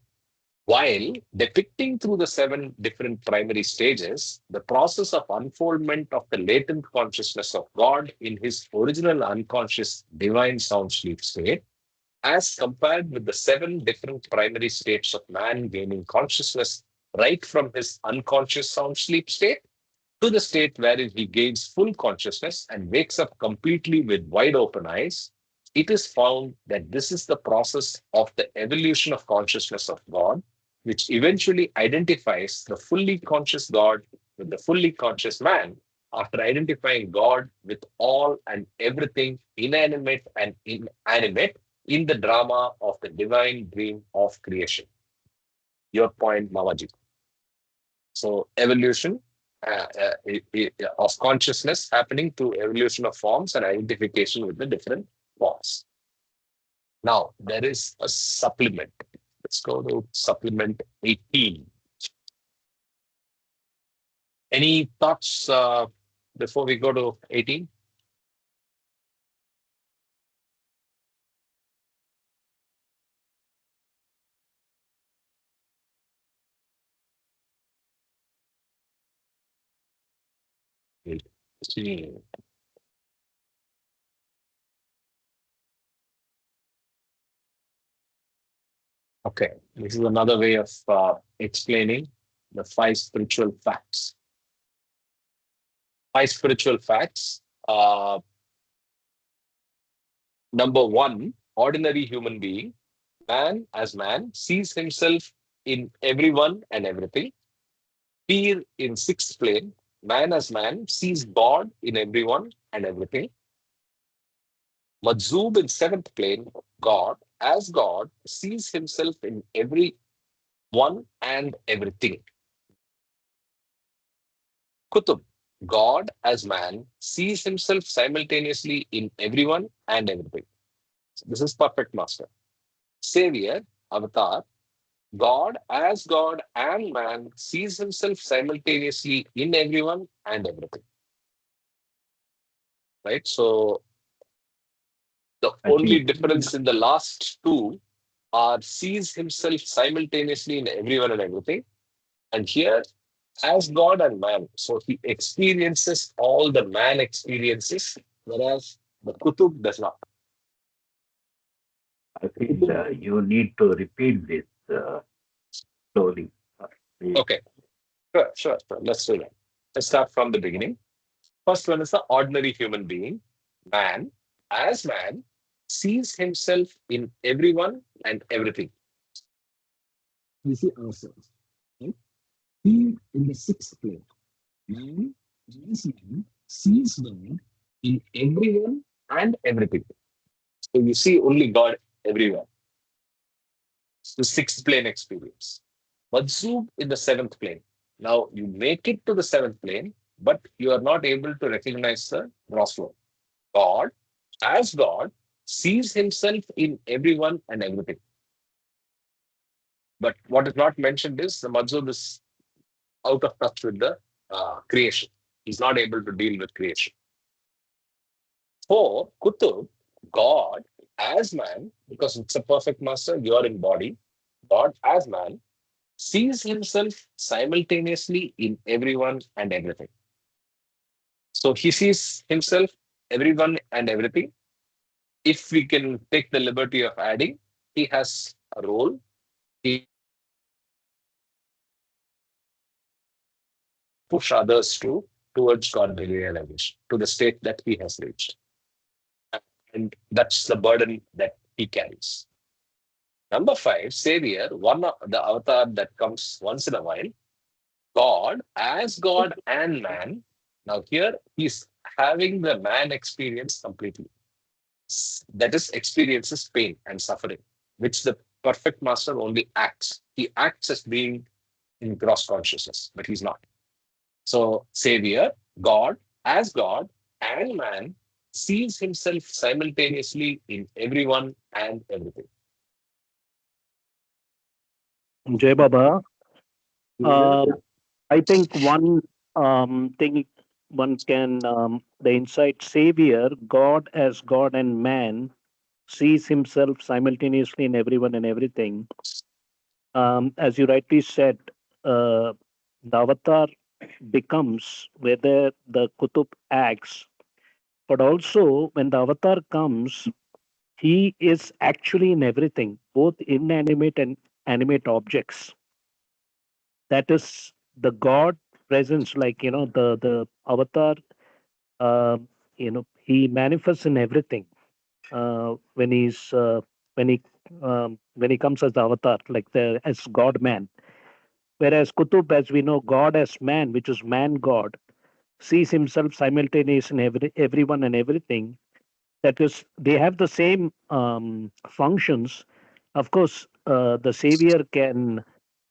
while depicting through the 7 different primary stages, the process of unfoldment of the latent consciousness of God in his original unconscious divine sound sleep state, as compared with the 7 different primary states of man gaining consciousness right from his unconscious sound sleep state to the state wherein he gains full consciousness and wakes up completely with wide open eyes, it is found that this is the process of the evolution of consciousness of God, which eventually identifies the fully conscious God with the fully conscious man after identifying God with all and everything inanimate and inanimate in the drama of the divine dream of creation. Your point, Mamaji. So evolution of consciousness happening through evolution of forms and identification with the different forms. Now, there is a supplement. Let's go to supplement 18. Any thoughts before we go to 18? See. Okay, this is another way of explaining the five spiritual facts. Five spiritual facts. Number one, ordinary human being, man as man, sees himself in everyone and everything. Peer in sixth plane, man as man, sees God in everyone and everything. Majzub in seventh plane, God as God sees himself in every one and everything. Kutub, God as man sees himself simultaneously in everyone and everything. This is perfect master. Savior, avatar, God as God and man sees himself simultaneously in everyone and everything. Right? So the I only think difference in the last two are sees himself simultaneously in everyone and everything. And here, as God and man. So he experiences all the man experiences, whereas the Kutub does not. I feel you need to repeat this slowly. Please. Okay, sure. Let's do that. Let's start from the beginning. First one is the ordinary human being, man, as man, sees himself in everyone and everything. You see ourselves. Right? He in the sixth plane. Man, as man, sees God in everyone and everything. So you see only God everywhere. It's the sixth plane experience. Majzub in the seventh plane. Now you make it to the seventh plane, but you are not able to recognize the gross flow. God, as God, sees himself in everyone and everything. But what is not mentioned is the Majzub is out of touch with the creation. He's not able to deal with creation. For Kutub, God as man, because it's a perfect master, you are in body, God as man sees himself simultaneously in everyone and everything. So he sees himself, everyone and everything. If we can take the liberty of adding, he has a role. He push others towards God realization, to the state that he has reached. And that's the burden that he carries. Number five, Savior, one of the avatar that comes once in a while, God as God and man. Now here he's having the man experience completely. That is, experiences pain and suffering, which the perfect master only acts. He acts as being in gross consciousness, but he's not. So Savior, God and man sees himself simultaneously in everyone and everything. Jay Baba, uh, Yeah. I think one thing one can, the insight Savior, God as God and man, sees himself simultaneously in everyone and everything. As you rightly said, the avatar becomes whether the Kutub acts, but also when the avatar comes, he is actually in everything, both inanimate and animate objects. That is the God presence, like the avatar. Uh, he manifests in everything when he comes as the avatar, like the as God man. Whereas Kutub, as we know, God as man, which is man God, sees himself simultaneous in everyone and everything. That is, they have the same functions. Of course, the Savior can,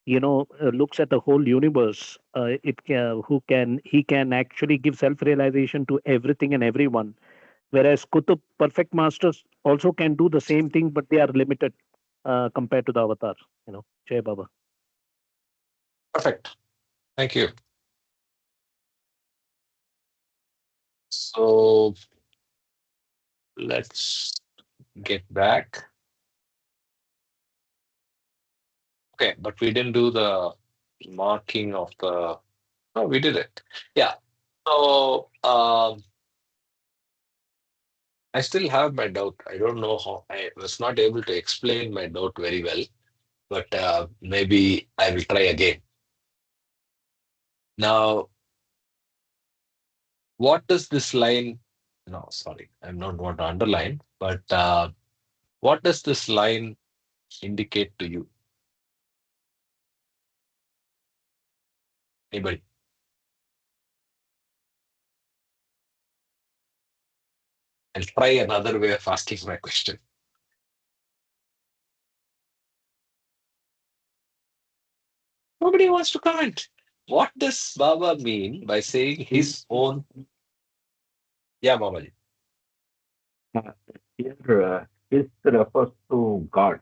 looks at the whole universe. It can, who can he can actually give self-realization to everything and everyone. Whereas Kutub, perfect masters, also can do the same thing, but they are limited compared to the avatar. Jai Baba. Perfect. Thank you. So let's get back. Okay, but we didn't do the marking of the. No, we did it. Yeah. So I still have my doubt. I don't know how. I was not able to explain my doubt very well, but maybe I will try again. Now, what does this line? No, sorry, I'm not going to underline, but what does this line indicate to you? Anybody? I'll try another way of asking my question. Nobody wants to comment. What does Baba mean by saying his own? Yeah, Mamaji. Uh, Here, this refers to God.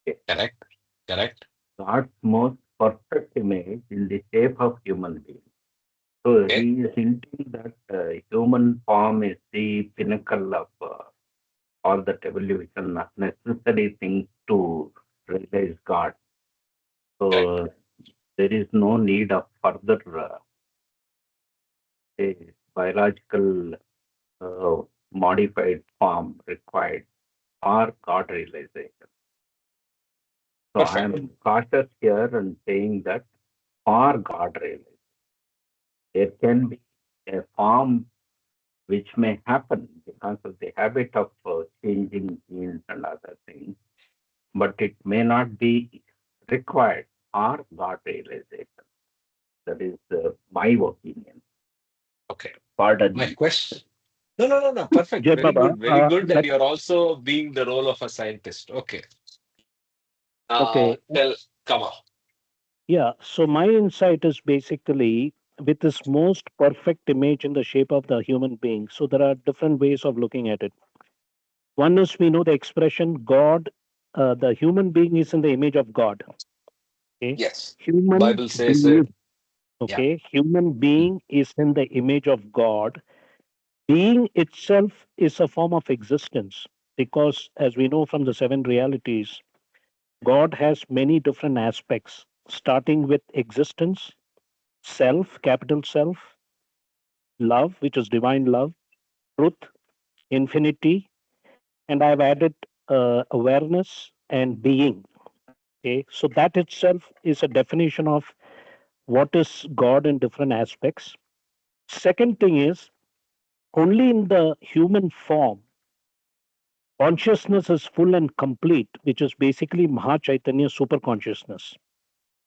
Okay. Correct. Correct. God's most perfect image in the shape of human being. So Okay. he is hinting that human form is the pinnacle of all that evolution, necessary things to realize God. Correct. So there is no need of further a biological modified form required for God realization. So I Perfect. am cautious here and saying that for God realization, there can be a form which may happen because of the habit of changing genes and other things, but it may not be required for God realization. That is my opinion. Okay. Pardon My me. question. No, no, no, no. Perfect. Jay Very Baba, good. Very good. And let you're also being the role of a scientist. Okay. okay, Come on. yeah. So my insight is basically with this most perfect image in the shape of the human being. So there are different ways of looking at it. One is we know the expression God, the human being is in the image of God. Okay, Yes. human Bible says it. being. Yeah. Okay, human being is in the image of God. Being itself is a form of existence because, as we know from the seven realities, God has many different aspects, starting with existence, self, capital self, love, which is divine love, truth, infinity, and I've added awareness and being. Okay, so that itself is a definition of what is God in different aspects. Second thing is only in the human form consciousness is full and complete, which is basically Maha Chaitanya super consciousness,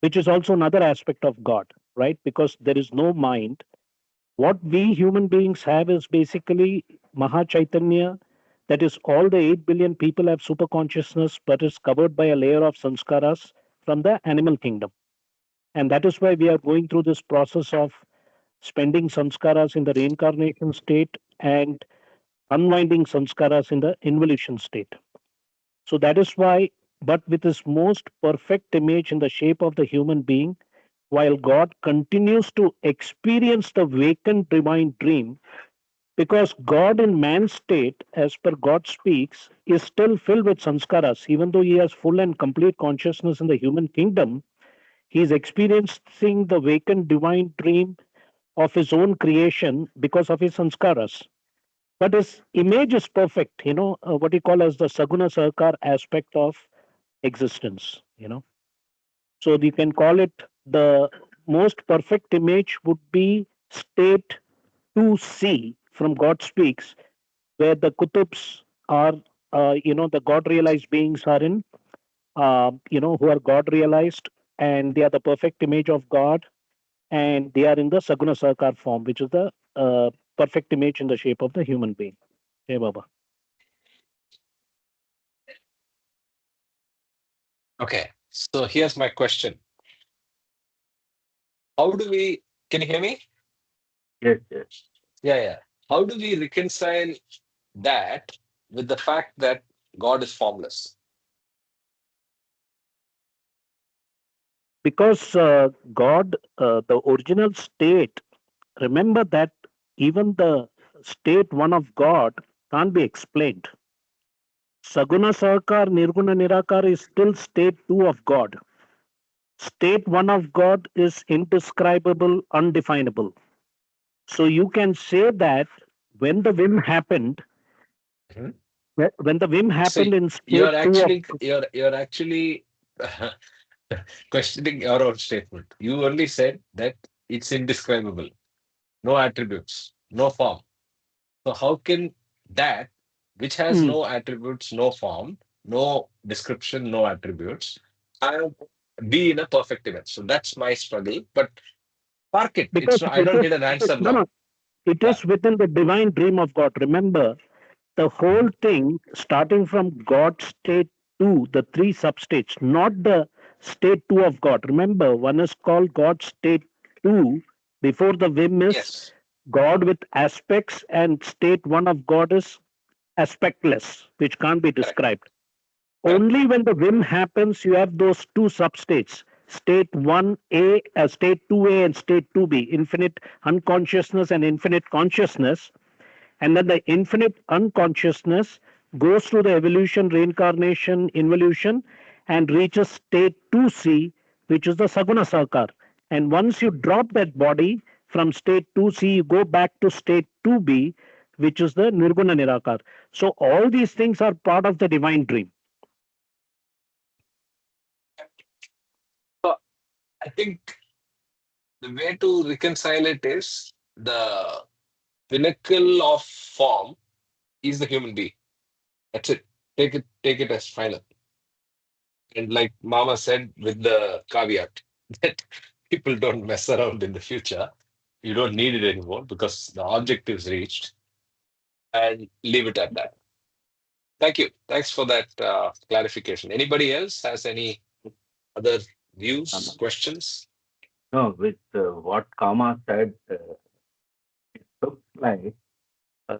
which is also another aspect of God, right? Because there is no mind. What we human beings have is basically Maha Chaitanya, that is, all the 8 billion people have super consciousness, but is covered by a layer of sanskaras from the animal kingdom. And that is why we are going through this process of spending samskaras in the reincarnation state and unwinding samskaras in the involution state. So that is why, but with his most perfect image in the shape of the human being, while God continues to experience the vacant divine dream, because God in man's state, as per God speaks, is still filled with samskaras, even though he has full and complete consciousness in the human kingdom, he is experiencing the vacant divine dream of his own creation because of his sanskaras. But his image is perfect, what you call as the Saguna Sarkar aspect of existence. So you can call it the most perfect image would be state 2C from God Speaks, where the Kutubs are, the God realized beings are in, who are God realized and they are the perfect image of God and they are in the Saguna Sarkar form, which is the perfect image in the shape of the human being. Hey, Baba. Okay. So here's my question. How do we, can you hear me? Yes, yes. Yeah, yeah. How do we reconcile that with the fact that God is formless? Because God, the original state, remember that even the state one of God can't be explained. Saguna Sarkar, Nirguna Nirakar is still state two of God. State one of God is indescribable, undefinable. So you can say that when the whim happened, Mhm. when the whim See, happened in state you're two of actually you're actually questioning your own statement. You only said that it's indescribable, no attributes, no form. So how can that, which has mm, no attributes, no form, no description, no attributes, have, be in a perfect image? So that's my struggle. But park it. because It's not, I don't need an answer no, now. no, it Yeah. is within the divine dream of God. Remember, the whole Mhm. thing starting from God state two, the three substates, not the state two of God. Remember, one is called God state two. Before the whim is Yes. God with aspects, and state one of God is aspectless, which can't be Correct. described. Correct. Only when the whim happens, you have those two substates. State 1A, state 2A, and state 2B, infinite unconsciousness and infinite consciousness. And then the infinite unconsciousness goes through the evolution, reincarnation, involution, and reaches state 2C, which is the Saguna Sakar. And once you drop that body from state 2C, you go back to state 2B, which is the Nirguna Nirakar. So all these things are part of the divine dream. So I think the way to reconcile it is the pinnacle of form is the human being. That's it. Take it as final. And like Mama said, with the caveat that people don't mess around in the future. You don't need it anymore because the objective is reached, and leave it at that. Thank you. Thanks for that clarification. Anybody else has any other views, Um, questions? no, with what Kama said, it looks like uh,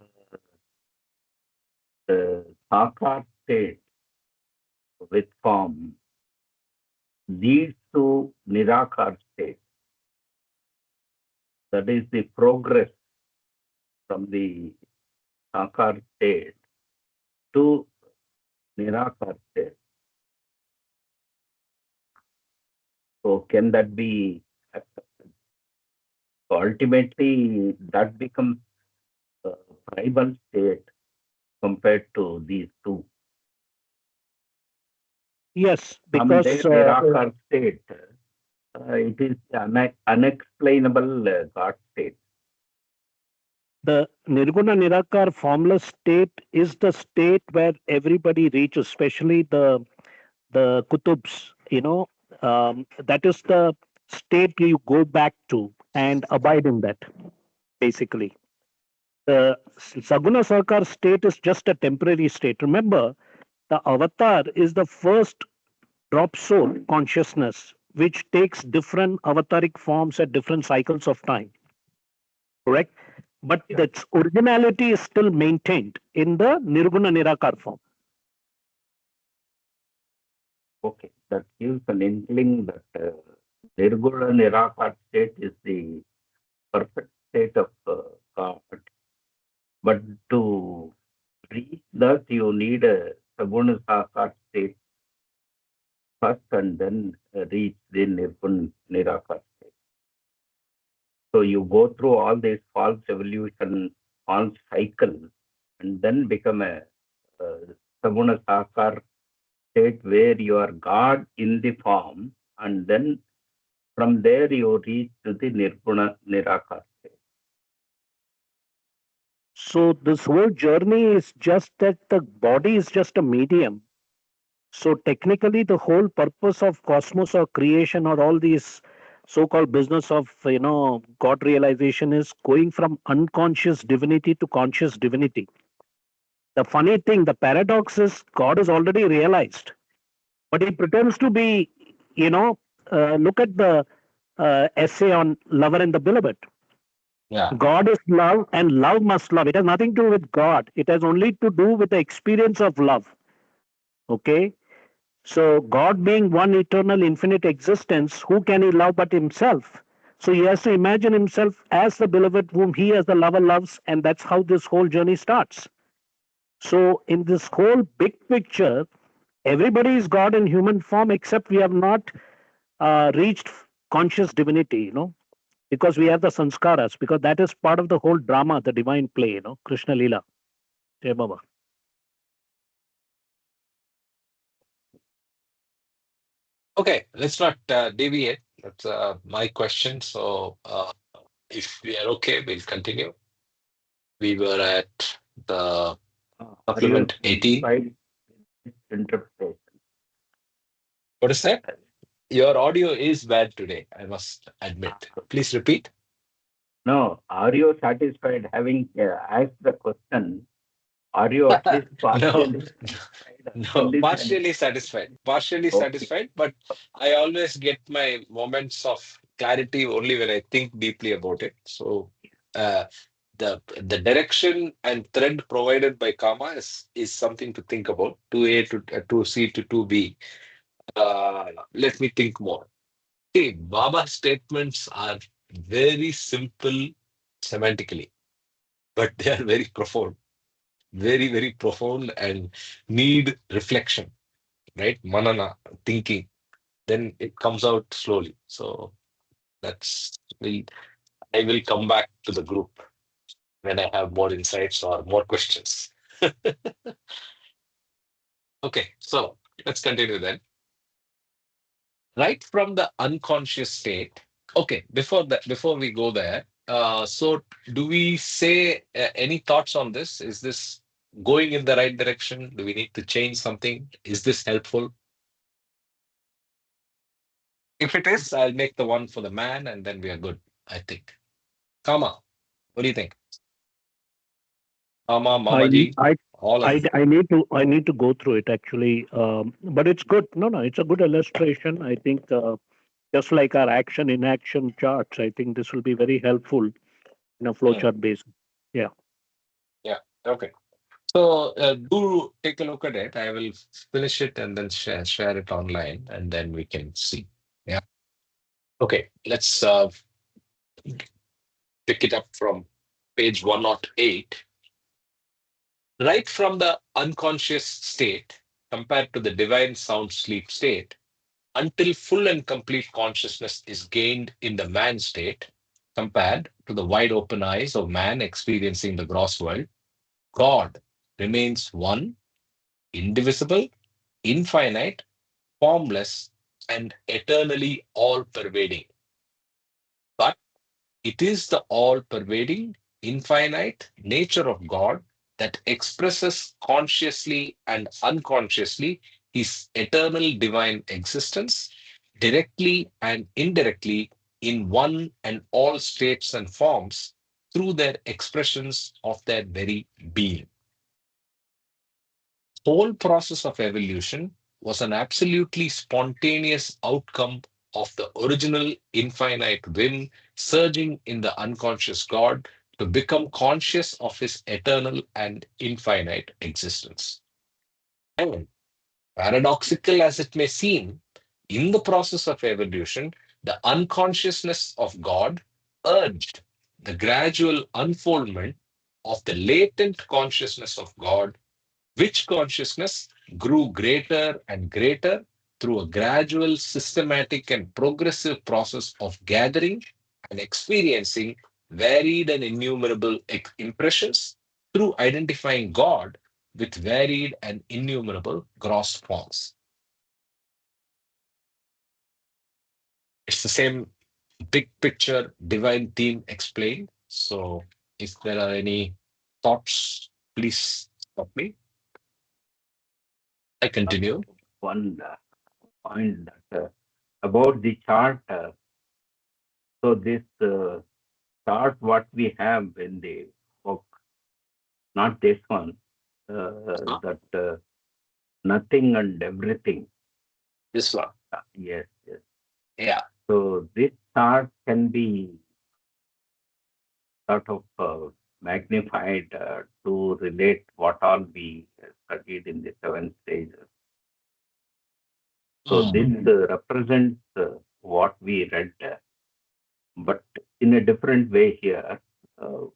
the Sakar state with form leads to Nirakar state. That is the progress from the Sakar state to Nirakar state. So can that be accepted? So ultimately, that becomes a tribal state compared to these two. Yes, From their because Nirakar state, it is unexplainable God state. the Nirguna Nirakar formless state is the state where everybody reaches, especially the kutubs. That is the state you go back to and abide in that. Basically, the Saguna Sarkar state is just a temporary state. Remember, the avatar is the first drop soul consciousness, which takes different avataric forms at different cycles of time. Correct? But Yeah. its originality is still maintained in the Nirguna Nirakar form. Okay, that gives an inkling that Nirguna Nirakar state is the perfect state of God. But to reach that, you need a Saguna Sakar state first and then reach the Nirguna Nirakar state. So you go through all this false evolution, false cycle, and then become a Saguna Sakar state where you are God in the form, and then from there you reach to the Nirguna Nirakar state. So this whole journey is just that the body is just a medium. So technically, the whole purpose of cosmos or creation or all these so-called business of God realization is going from unconscious divinity to conscious divinity. The funny thing, the paradox is God is already realized, but he pretends to be, look at the essay on lover and the beloved. Yeah. God is love and love must love. It has nothing to do with God. It has only to do with the experience of love. Okay. So God being one eternal infinite existence, who can he love but himself? So he has to imagine himself as the beloved whom he as the lover loves, and that's how this whole journey starts. So in this whole big picture, everybody is God in human form, except we have not reached conscious divinity. because we have the sanskaras, because that is part of the whole drama, the divine play, Krishna Leela. Jai Baba. Okay, let's not deviate. That's my question. So, if we are okay, we'll continue. We were at the Are you supplement 18. satisfied with interpretation? What is that? Your audio is bad today, I must admit. Please repeat. No, are you satisfied having asked the question? Are you at least No, partially satisfied or no, fully partially satisfied? satisfied. Partially Okay. satisfied, but I always get my moments of clarity only when I think deeply about it. So, uh, the direction and thread provided by karma is something to think about. 2A to 2C to 2B. Let me think more. See, Baba's statements are very simple semantically, but they are very profound, very, very profound and need reflection, right? Manana, thinking. Then it comes out slowly. So that's I will come back to the group when I have more insights or more questions. Okay, so let's continue then. Right from the unconscious state. Okay, before that, before we go there, so do we say any thoughts on this? Is this going in the right direction? Do we need to change something? Is this helpful? If it is, I'll make the one for the man and then we are good, I think. Kama, what do you think? Kama, I Mamaji, I all of you. I need to go through it actually, but it's good. No, it's a good illustration. I think just like our action inaction charts, I think this will be very helpful in a Hmm, flowchart basis. Yeah. yeah, okay. So do take a look at it. I will finish it and then share it online and then we can see. Yeah. Okay, let's pick it up from page 108. Right from the unconscious state compared to the divine sound sleep state, until full and complete consciousness is gained in the man state, compared to the wide open eyes of man experiencing the gross world, God remains one, indivisible, infinite, formless, and eternally all pervading. But it is the all pervading, infinite nature of God that expresses consciously and unconsciously his eternal divine existence, directly and indirectly, in one and all states and forms through their expressions of their very being. Whole process of evolution was an absolutely spontaneous outcome of the original infinite whim surging in the unconscious God to become conscious of his eternal and infinite existence. And paradoxical as it may seem, in the process of evolution, the unconsciousness of God urged the gradual unfoldment of the latent consciousness of God, which consciousness grew greater and greater through a gradual, systematic, and progressive process of gathering and experiencing varied and innumerable impressions through identifying God with varied and innumerable gross forms. It's the same big picture divine theme explained. So, if there are any thoughts, please stop me. I continue. One point that, about the chart. So this chart, what we have in the book, not this one, Huh? that nothing and everything. This one. Yes, yes. Yeah. So this chart can be sort of magnified to relate what all we studied in the 7 stages. So this Mm. represents what we read, but in a different way here.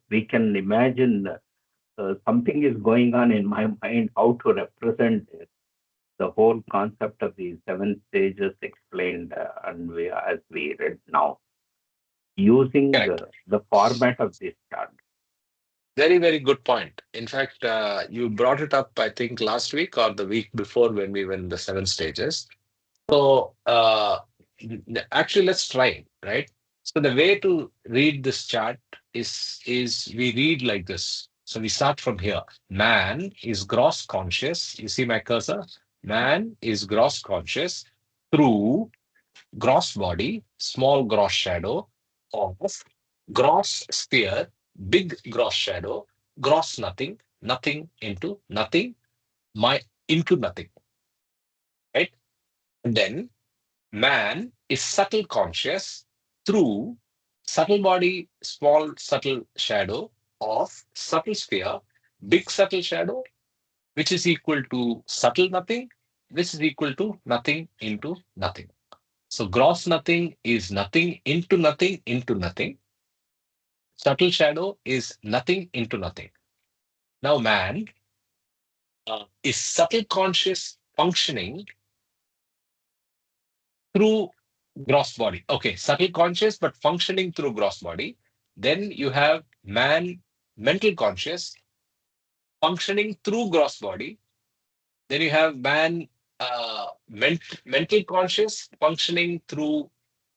We can imagine something is going on in my mind how to represent this. The whole concept of the 7 stages explained and as we read now. using Correct. the format of this chart. Very, very good point. In fact, you brought it up, I think, last week or the week before when we went the 7 stages. So, actually, let's try it, right? So the way to read this chart is we read like this. So we start from here. Man is gross conscious. You see my cursor? Man is gross conscious through gross body, small gross shadow of gross sphere, big gross shadow, gross nothing, nothing into nothing, my into nothing, right? And then man is subtle conscious through subtle body, small subtle shadow of subtle sphere, big subtle shadow, which is equal to subtle nothing, which is equal to nothing into nothing. So gross nothing is nothing into nothing into nothing. Subtle shadow is nothing into nothing. Now man is subtle conscious functioning through gross body. Okay, subtle conscious but functioning through gross body. Then you have man mental conscious functioning through gross body. Then you have man mental conscious functioning through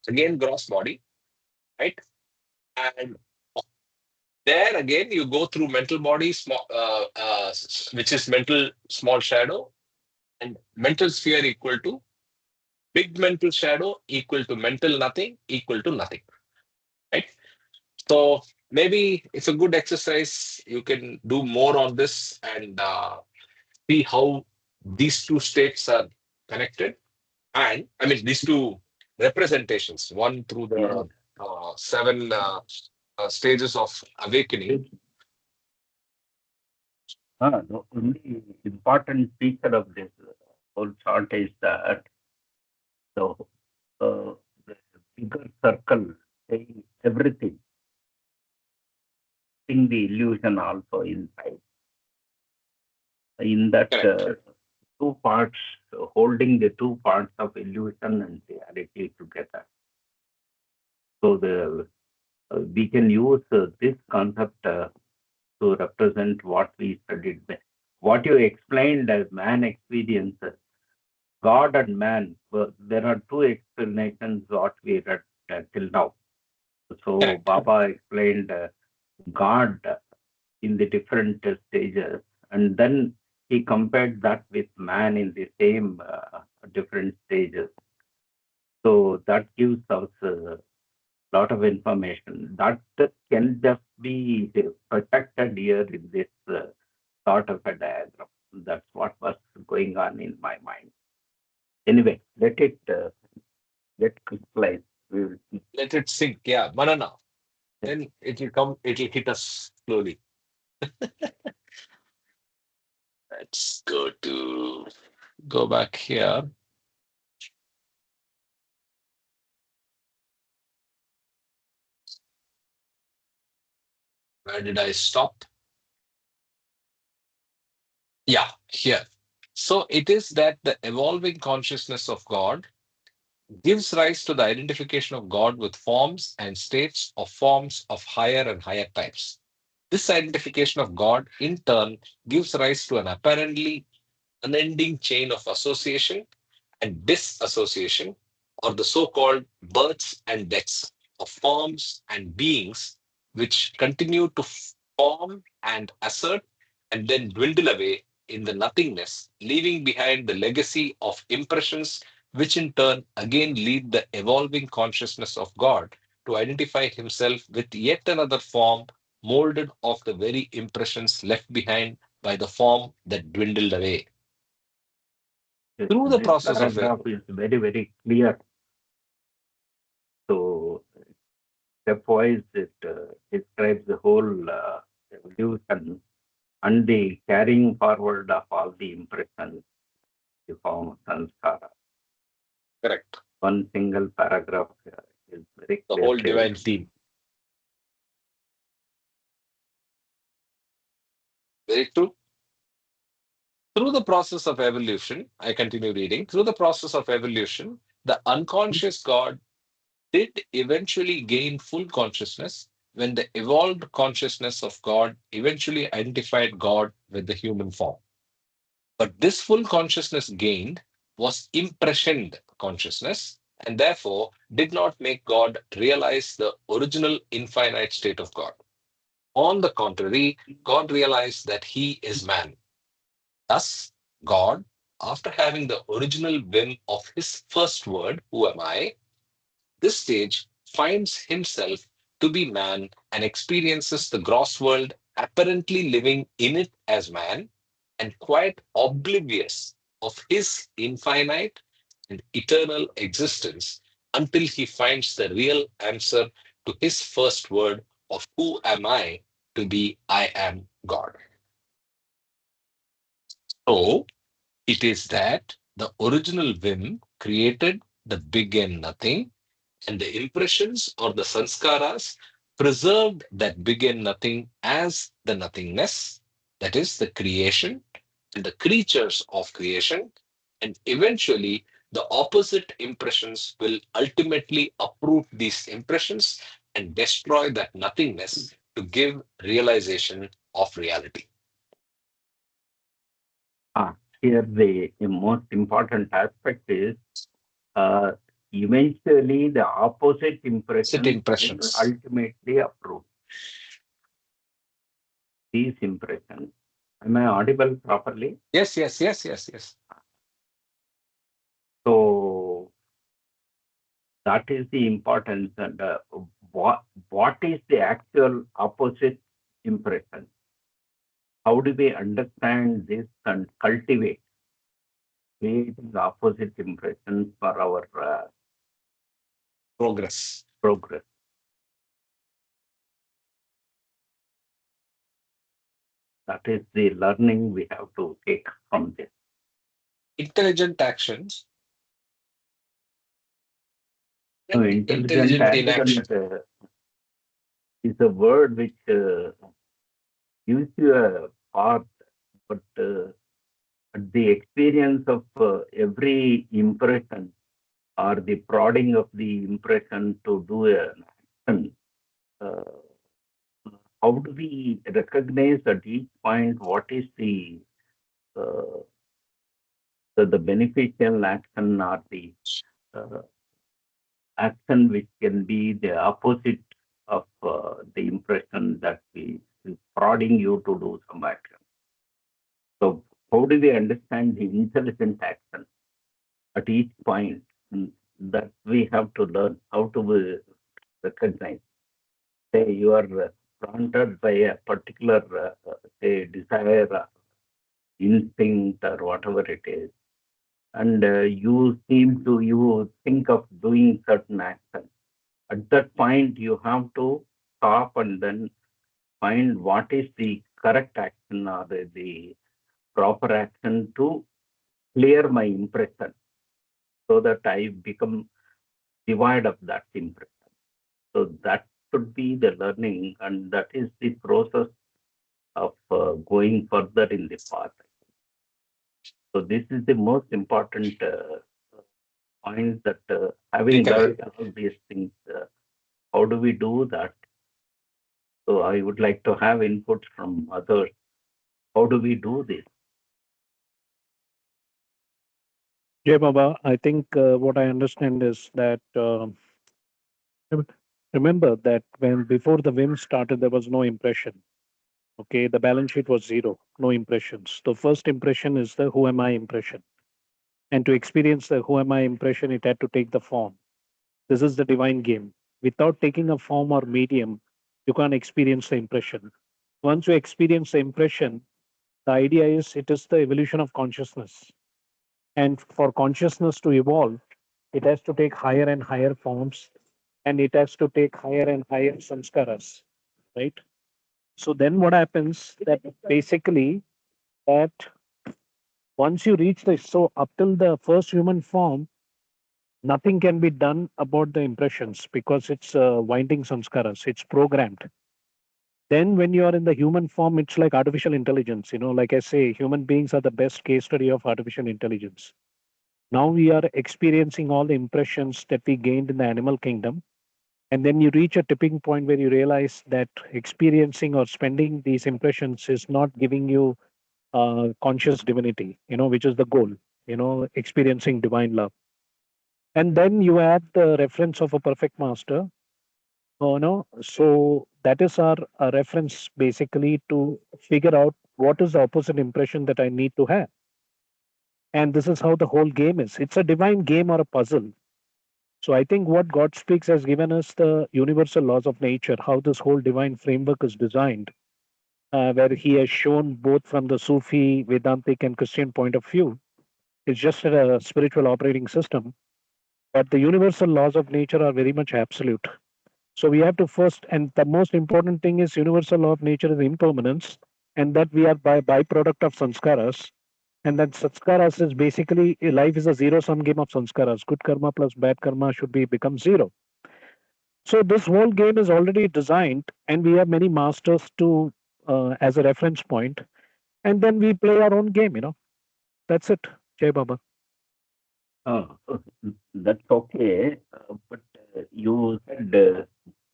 again gross body, right? And there again you go through mental body, small, which is mental small shadow, and mental sphere equal to big mental shadow equal to mental nothing equal to nothing, right? So maybe it's a good exercise. You can do more on this and see how these two states are connected. And I mean, these two representations, one through the seven stages of awakening. The only important feature of this whole chart is that the, the bigger circle saying everything, seeing the illusion also inside. In that Correct. two parts, holding the two parts of illusion and reality together. So we can use this concept to represent what we studied. What you explained as man experiences, God and man, there are two explanations what we read till now. So Correct. Baba explained God in the different stages, and then he compared that with man in the same different stages. So that gives us a lot of information that can just be protected here in this sort of a diagram. That's what was going on in my mind. Anyway, let crystallize. We will see. Let it sink. Yeah, manana. Then it will come, it will hit us slowly. Let's go back here. Where did I stop? Yeah, here. So it is that the evolving consciousness of God gives rise to the identification of God with forms and states of forms of higher and higher types. This identification of God, in turn, gives rise to an apparently unending chain of association and disassociation, or the so called births and deaths of forms and beings, which continue to form and assert and then dwindle away in the nothingness, leaving behind the legacy of impressions, which in turn again lead the evolving consciousness of God to identify himself with yet another form molded of the very impressions left behind by the form that dwindled away. Through the This process of it. paragraph is very, very clear. So stepwise, it describes the whole evolution and the carrying forward of all the impressions, the form of sanskara. Correct. One single paragraph is very The whole clearly. divine theme. Very true. Through the process of evolution, I continue reading. Through the process of evolution, the unconscious God did eventually gain full consciousness when the evolved consciousness of God eventually identified God with the human form. But this full consciousness gained was impressioned consciousness and therefore did not make God realize the original infinite state of God. On the contrary, God realized that he is man. Thus, God, after having the original whim of his first word, who am I, this stage finds himself to be man and experiences the gross world apparently living in it as man and quite oblivious of his infinite and eternal existence until he finds the real answer to his first word of who am I to be I am God. So it is that the original whim created the big and nothing, and the impressions or the sanskaras preserved that big and nothing as the nothingness, that is the creation and the creatures of creation, and eventually the opposite impressions will ultimately uproot these impressions and destroy that nothingness to give realization of reality. Here, the most important aspect is uh, eventually the opposite Opposite impression will impressions. ultimately approve these impressions. Am I audible properly? Yes, yes, yes, yes, yes. So that is the importance. And what is the actual opposite impression? How do we understand this and cultivate creating opposite impressions for our Progress. progress? That is the learning we have to take from this. Intelligent actions So and intelligent intelligent inaction. action is a word which gives you a path, but the experience of every impression or the prodding of the impression to do an action, uh, how do we recognize at each point what is uh, the beneficial action or the uh, action which can be the opposite of the impression that we is prodding you to do some action. So how do we understand the intelligent action at each point? That we have to learn how to recognize. Say you are prompted by a particular say desire, instinct, or whatever it is, and you think of doing certain action. At that point, you have to stop and then find what is the correct action or the proper action to clear my impression so that I become devoid of that impression. So that should be the learning, and that is the process of going further in the path. So this is the most important point that having Takeaway. learned all these things, how do we do that? So I would like to have inputs from others. How do we do this? Jay Baba, I think what I understand is that rem- remember that when before the whim started, there was no impression. Okay, the balance sheet was zero, no impressions. The first impression is the who am I impression. And to experience the who am I impression, it had to take the form. This is the divine game. Without taking a form or medium, you can't experience the impression. Once you experience the impression, the idea is it is the evolution of consciousness. And for consciousness to evolve, it has to take higher and higher forms and it has to take higher and higher samskaras, right? So then what happens that basically that once you reach the so up till the first human form, nothing can be done about the impressions because it's winding samskaras, it's programmed. Then when you are in the human form, it's like artificial intelligence. Like I say, human beings are the best case study of artificial intelligence. Now we are experiencing all the impressions that we gained in the animal kingdom. And then you reach a tipping point where you realize that experiencing or spending these impressions is not giving you conscious divinity, which is the goal, experiencing divine love. And then you add the reference of a perfect master. So that is our reference basically to figure out what is the opposite impression that I need to have. And this is how the whole game is. It's a divine game or a puzzle. So I think what God speaks has given us the universal laws of nature, how this whole divine framework is designed, where He has shown both from the Sufi, Vedantic, and Christian point of view. It's just a spiritual operating system, but the universal laws of nature are very much absolute. So we have to first, and the most important thing is universal law of nature is impermanence, and that we are by byproduct of sanskaras. And that sanskaras is basically life is a zero sum game of sanskaras. Good karma plus bad karma should be become zero. So this whole game is already designed, and we have many masters to as a reference point, and then we play our own game. That's it. Jai Baba. Uh, that's okay. But you said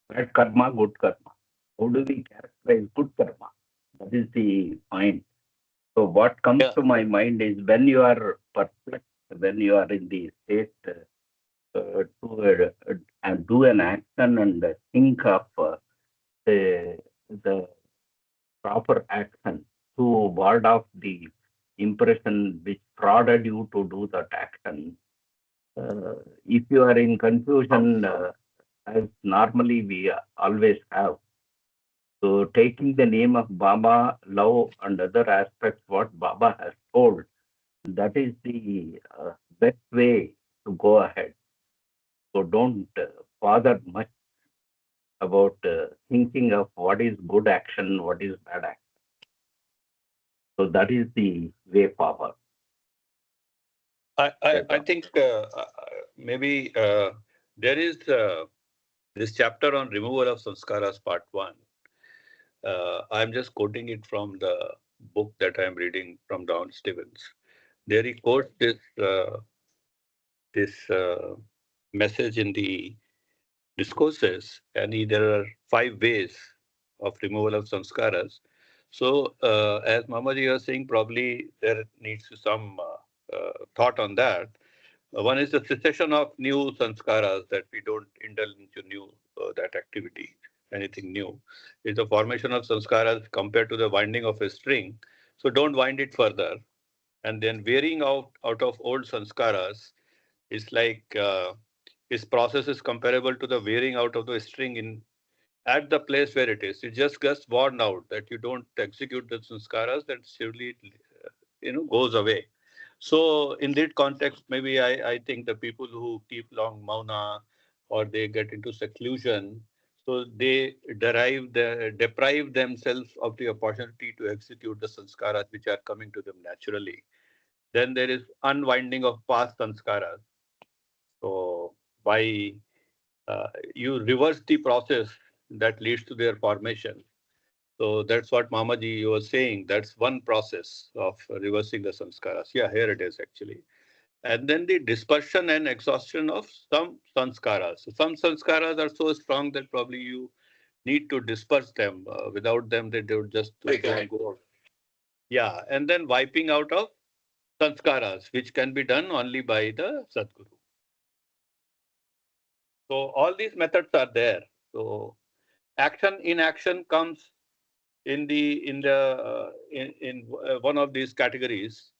bad karma, good karma. How do we characterize good karma? That is the point. So what comes Yeah. to my mind is when you are perplexed, when you are in the state to and do an action and think of the proper action to ward off the impression which prodded you to do that action. If you are in confusion, as normally we always have, so taking the name of Baba, love, and other aspects, what Baba has told, that is the best way to go ahead. So don't bother much about thinking of what is good action, what is bad action. So that is the way forward. I think maybe there is this chapter on removal of sanskaras, part 1. I'm just quoting it from the book that I'm reading from Don Stevens. There he quotes this message in the discourses, and there are 5 ways of removal of sanskaras. So, as Mamaji was saying, probably there needs some thought on that. One is the cessation of new sanskaras, that we don't indulge into new that activity, anything new. Is the formation of sanskaras compared to the winding of a string. So don't wind it further. And then wearing out of old sanskaras is like his process is comparable to the wearing out of the string in at the place where it is. It just gets worn out that you don't execute the sanskaras, that surely goes away. So in that context, maybe I think the people who keep long mauna or they get into seclusion, so they deprive themselves of the opportunity to execute the sanskaras which are coming to them naturally. Then there is unwinding of past sanskaras. So by you reverse the process that leads to their formation. So that's what Mamaji was saying. That's one process of reversing the sanskaras. Yeah, here it is actually. And then the dispersion and exhaustion of some sanskaras. So some sanskaras are so strong that probably you need to disperse them. Without them, they don't just don't go. Yeah, and then wiping out of sanskaras, which can be done only by the Sadguru. So all these methods are there. So action comes in one of these categories,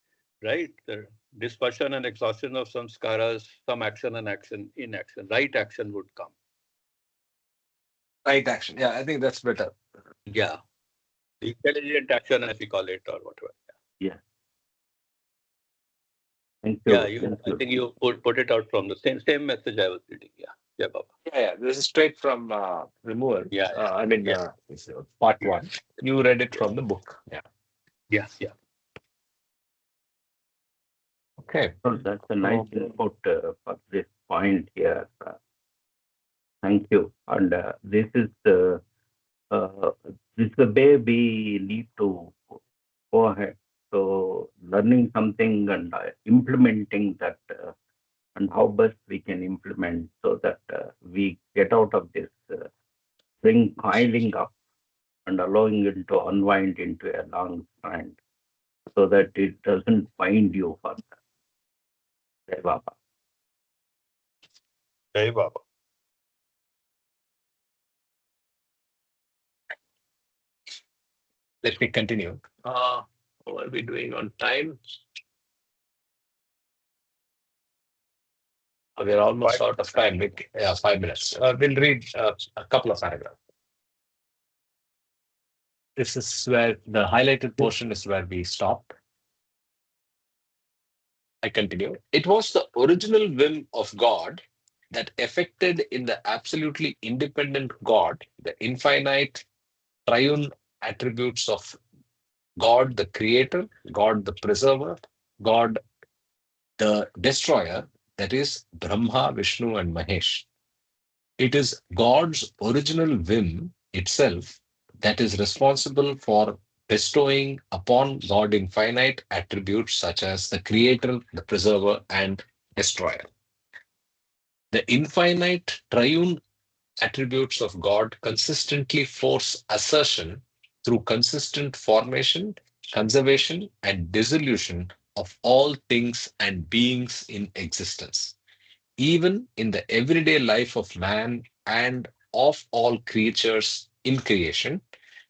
right? The dispersion and exhaustion of some skaras, some action and action inaction. Right action would come. Right action. Yeah, I think that's better. Yeah, the intelligent action, as we call it, or whatever. Yeah. Thank Yeah, you. Thank I you. think you put it out from the same message I was reading. Yeah, yeah, Baba. Yeah. This is straight from removal. Yeah, I mean, yeah, it's, part 1. You read it yeah, from the book. Yeah. yeah, yeah. Okay. So that's a nice Um, input for this point here. Thank you. And uh, this is the way we need to go ahead. So learning something and implementing that, and how best we can implement so that we get out of this spring piling up and allowing it to unwind into a long strand so that it doesn't bind you further. Jai Baba. Jai Baba. Let me continue. What are we doing on time? We're almost out of time. Yeah, 5 minutes. We'll read a couple of paragraphs. This is where the highlighted portion is where we stop. I continue. It was the original whim of God that effected in the absolutely independent God the infinite triune attributes of God the creator, God the preserver, God the destroyer, that is Brahma, Vishnu, and Mahesh. It is God's original whim itself that is responsible for bestowing upon God infinite attributes such as the creator, the preserver, and destroyer. The infinite triune attributes of God consistently force assertion through consistent formation, conservation, and dissolution of all things and beings in existence. Even in the everyday life of man and of all creatures in creation,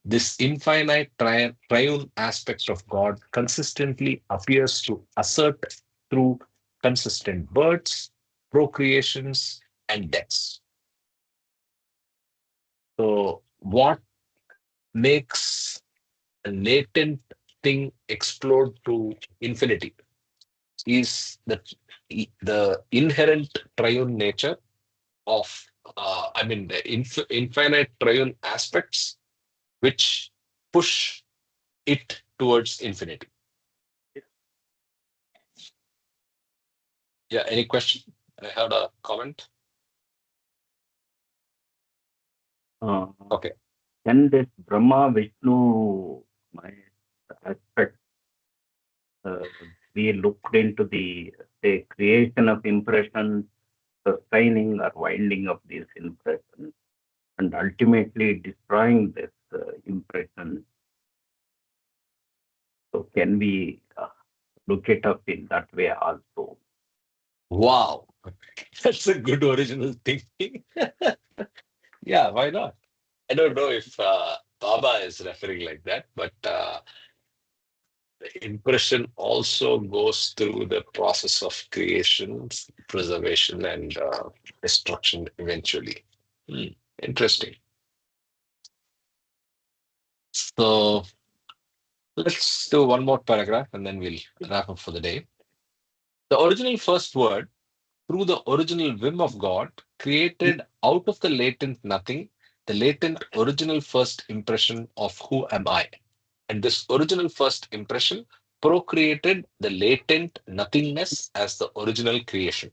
this infinite triune aspect of God consistently appears to assert through consistent births, procreations, and deaths. So, what makes a latent thing explode to infinity is the inherent triune nature of, the infinite triune aspects which push it towards infinity. Yeah, any question? I had a comment. Okay. Can this Brahma, Vishnu, my aspect be looked into the say creation of impressions, sustaining or winding of these impressions, and ultimately destroying this impression? So can we look it up in that way also? Wow, that's a good original thinking. Yeah, why not? I don't know if Baba is referring like that, but the impression also goes through the process of creation, preservation, and destruction eventually. Hmm, interesting. So let's do one more paragraph and then we'll wrap up for the day. The original first word, through the original whim of God, created out of the latent nothing, the latent original first impression of who am I. And this original first impression procreated the latent nothingness as the original creation.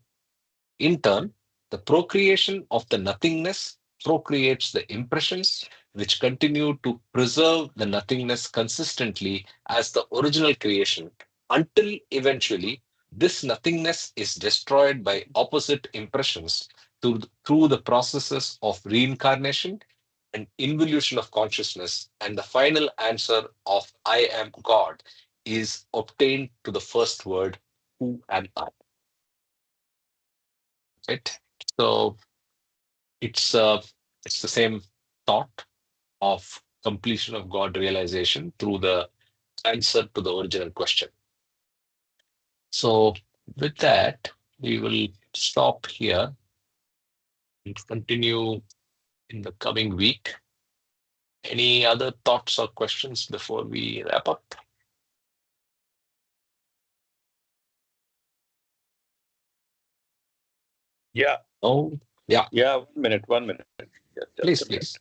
In turn, the procreation of the nothingness procreates the impressions which continue to preserve the nothingness consistently as the original creation until eventually this nothingness is destroyed by opposite impressions through the processes of reincarnation and involution of consciousness, and the final answer of I am God is obtained to the first word, who am I? Right? So it's the same thought of completion of God realization through the answer to the original question. So with that, we will stop here and continue in the coming week. Any other thoughts or questions before we wrap up? Yeah. Oh, yeah. Yeah. 1 minute. 1 minute. Just Please, a minute.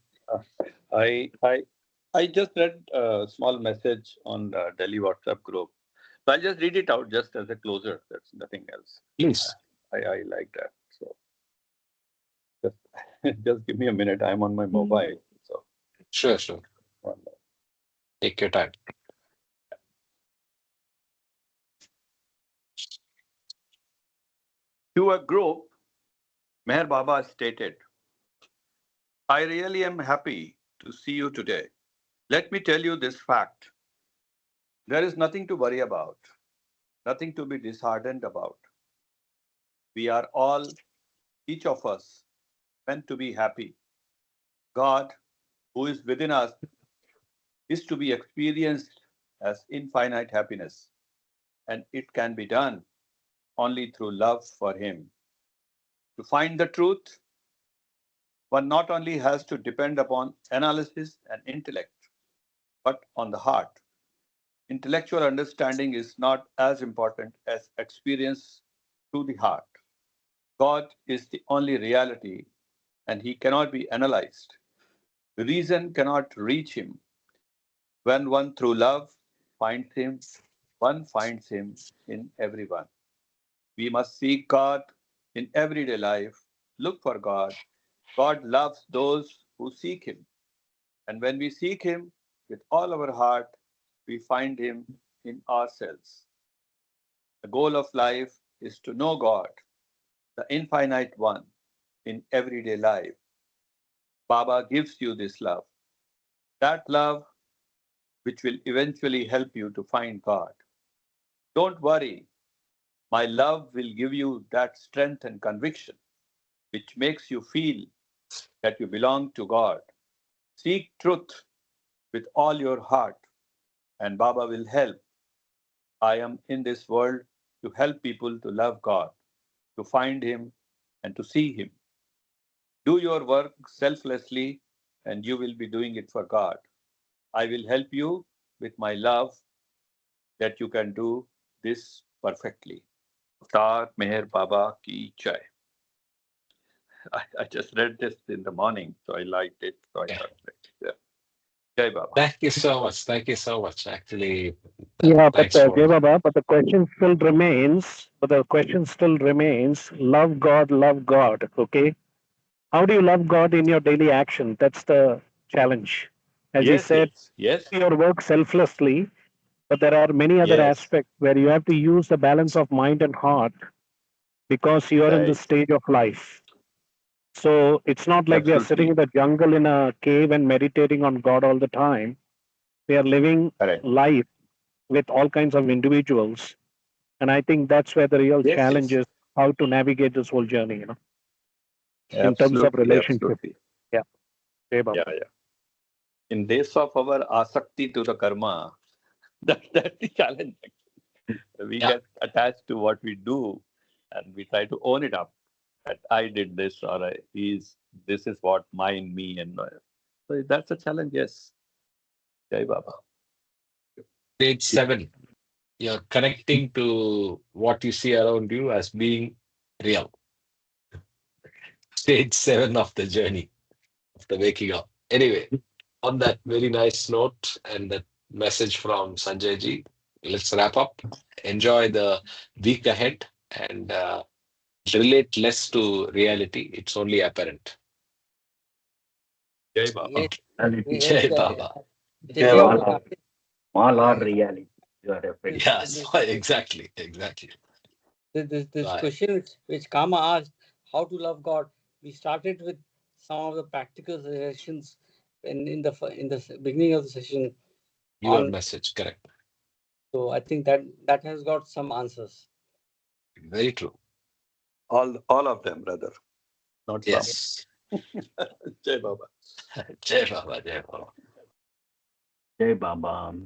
please. I just read a small message on the Delhi WhatsApp group. So I'll just read it out just as a closer. That's nothing else. Please. I like that. So just just give me a minute. I'm on my mobile. So Sure, sure. one minute. Take your time. To a group, Meher Baba stated, I really am happy to see you today. Let me tell you this fact. There is nothing to worry about, nothing to be disheartened about. We are all, each of us, meant to be happy. God, who is within us, is to be experienced as infinite happiness, and it can be done only through love for Him. To find the truth, one not only has to depend upon analysis and intellect, but on the heart. Intellectual understanding is not as important as experience through the heart. God is the only reality, and He cannot be analyzed. Reason cannot reach Him. When one through love finds Him, one finds Him in everyone. We must seek God in everyday life, look for God. God loves those who seek Him. And when we seek Him with all our heart, we find Him in ourselves. The goal of life is to know God, the infinite one, in everyday life. Baba gives you this love. That love which will eventually help you to find God. Don't worry, my love will give you that strength and conviction which makes you feel that you belong to God. Seek truth with all your heart, and Baba will help. I am in this world to help people to love God, to find Him, and to see Him. Do your work selflessly, and you will be doing it for God. I will help you with my love that you can do this perfectly. Tar Meher Baba Ki Jai. I just read this in the morning, so I liked it. So I Yeah. thought, yeah. Jai Baba. Thank you so much. Thank you so much. Actually, Yeah, but thanks for. Jai Baba, but the question still remains. But the question still remains. Love God, love God. Okay, how do you love God in your daily action? That's the challenge. As you Yes, said, yes, yes, do your work selflessly, but there are many other yes. aspects where you have to use the balance of mind and heart because you are in the Right. stage of life. So it's not like we are sitting in Absolutely the jungle in a cave and meditating on God all the time. We are living correct. life with all kinds of individuals. And I think that's where the real Yes, challenge yes. is how to navigate this whole journey, in terms of Absolutely, relationship. absolutely. Yeah. Jai Baba. Yeah, yeah. In days of our asakti to the karma, that's the challenge. We Yeah, get attached to what we do and we try to own it up that I did this or this is what mine, me, and so that's a challenge, yes. Jai Baba. stage 7. You're connecting to what you see around you as being real. Stage 7 of the journey of the waking up. Anyway, on that very nice note and that message from Sanjay ji, let's wrap up. Enjoy the week ahead and relate less to reality. It's only apparent. Jai Baba. Yes, yes, Jai Baba. Jai Baba. Small or Uh, reality. You are this, referring. Yes, this, exactly, exactly. this Right. question which Kama asked, how to love God, we started with some of the practical suggestions in the beginning of the session Your on. message, correct. So I think that has got some answers. Very true. All of them, brother. Not some. Yes. Jai Baba. Jai Baba, Jai Baba. Jai Baba.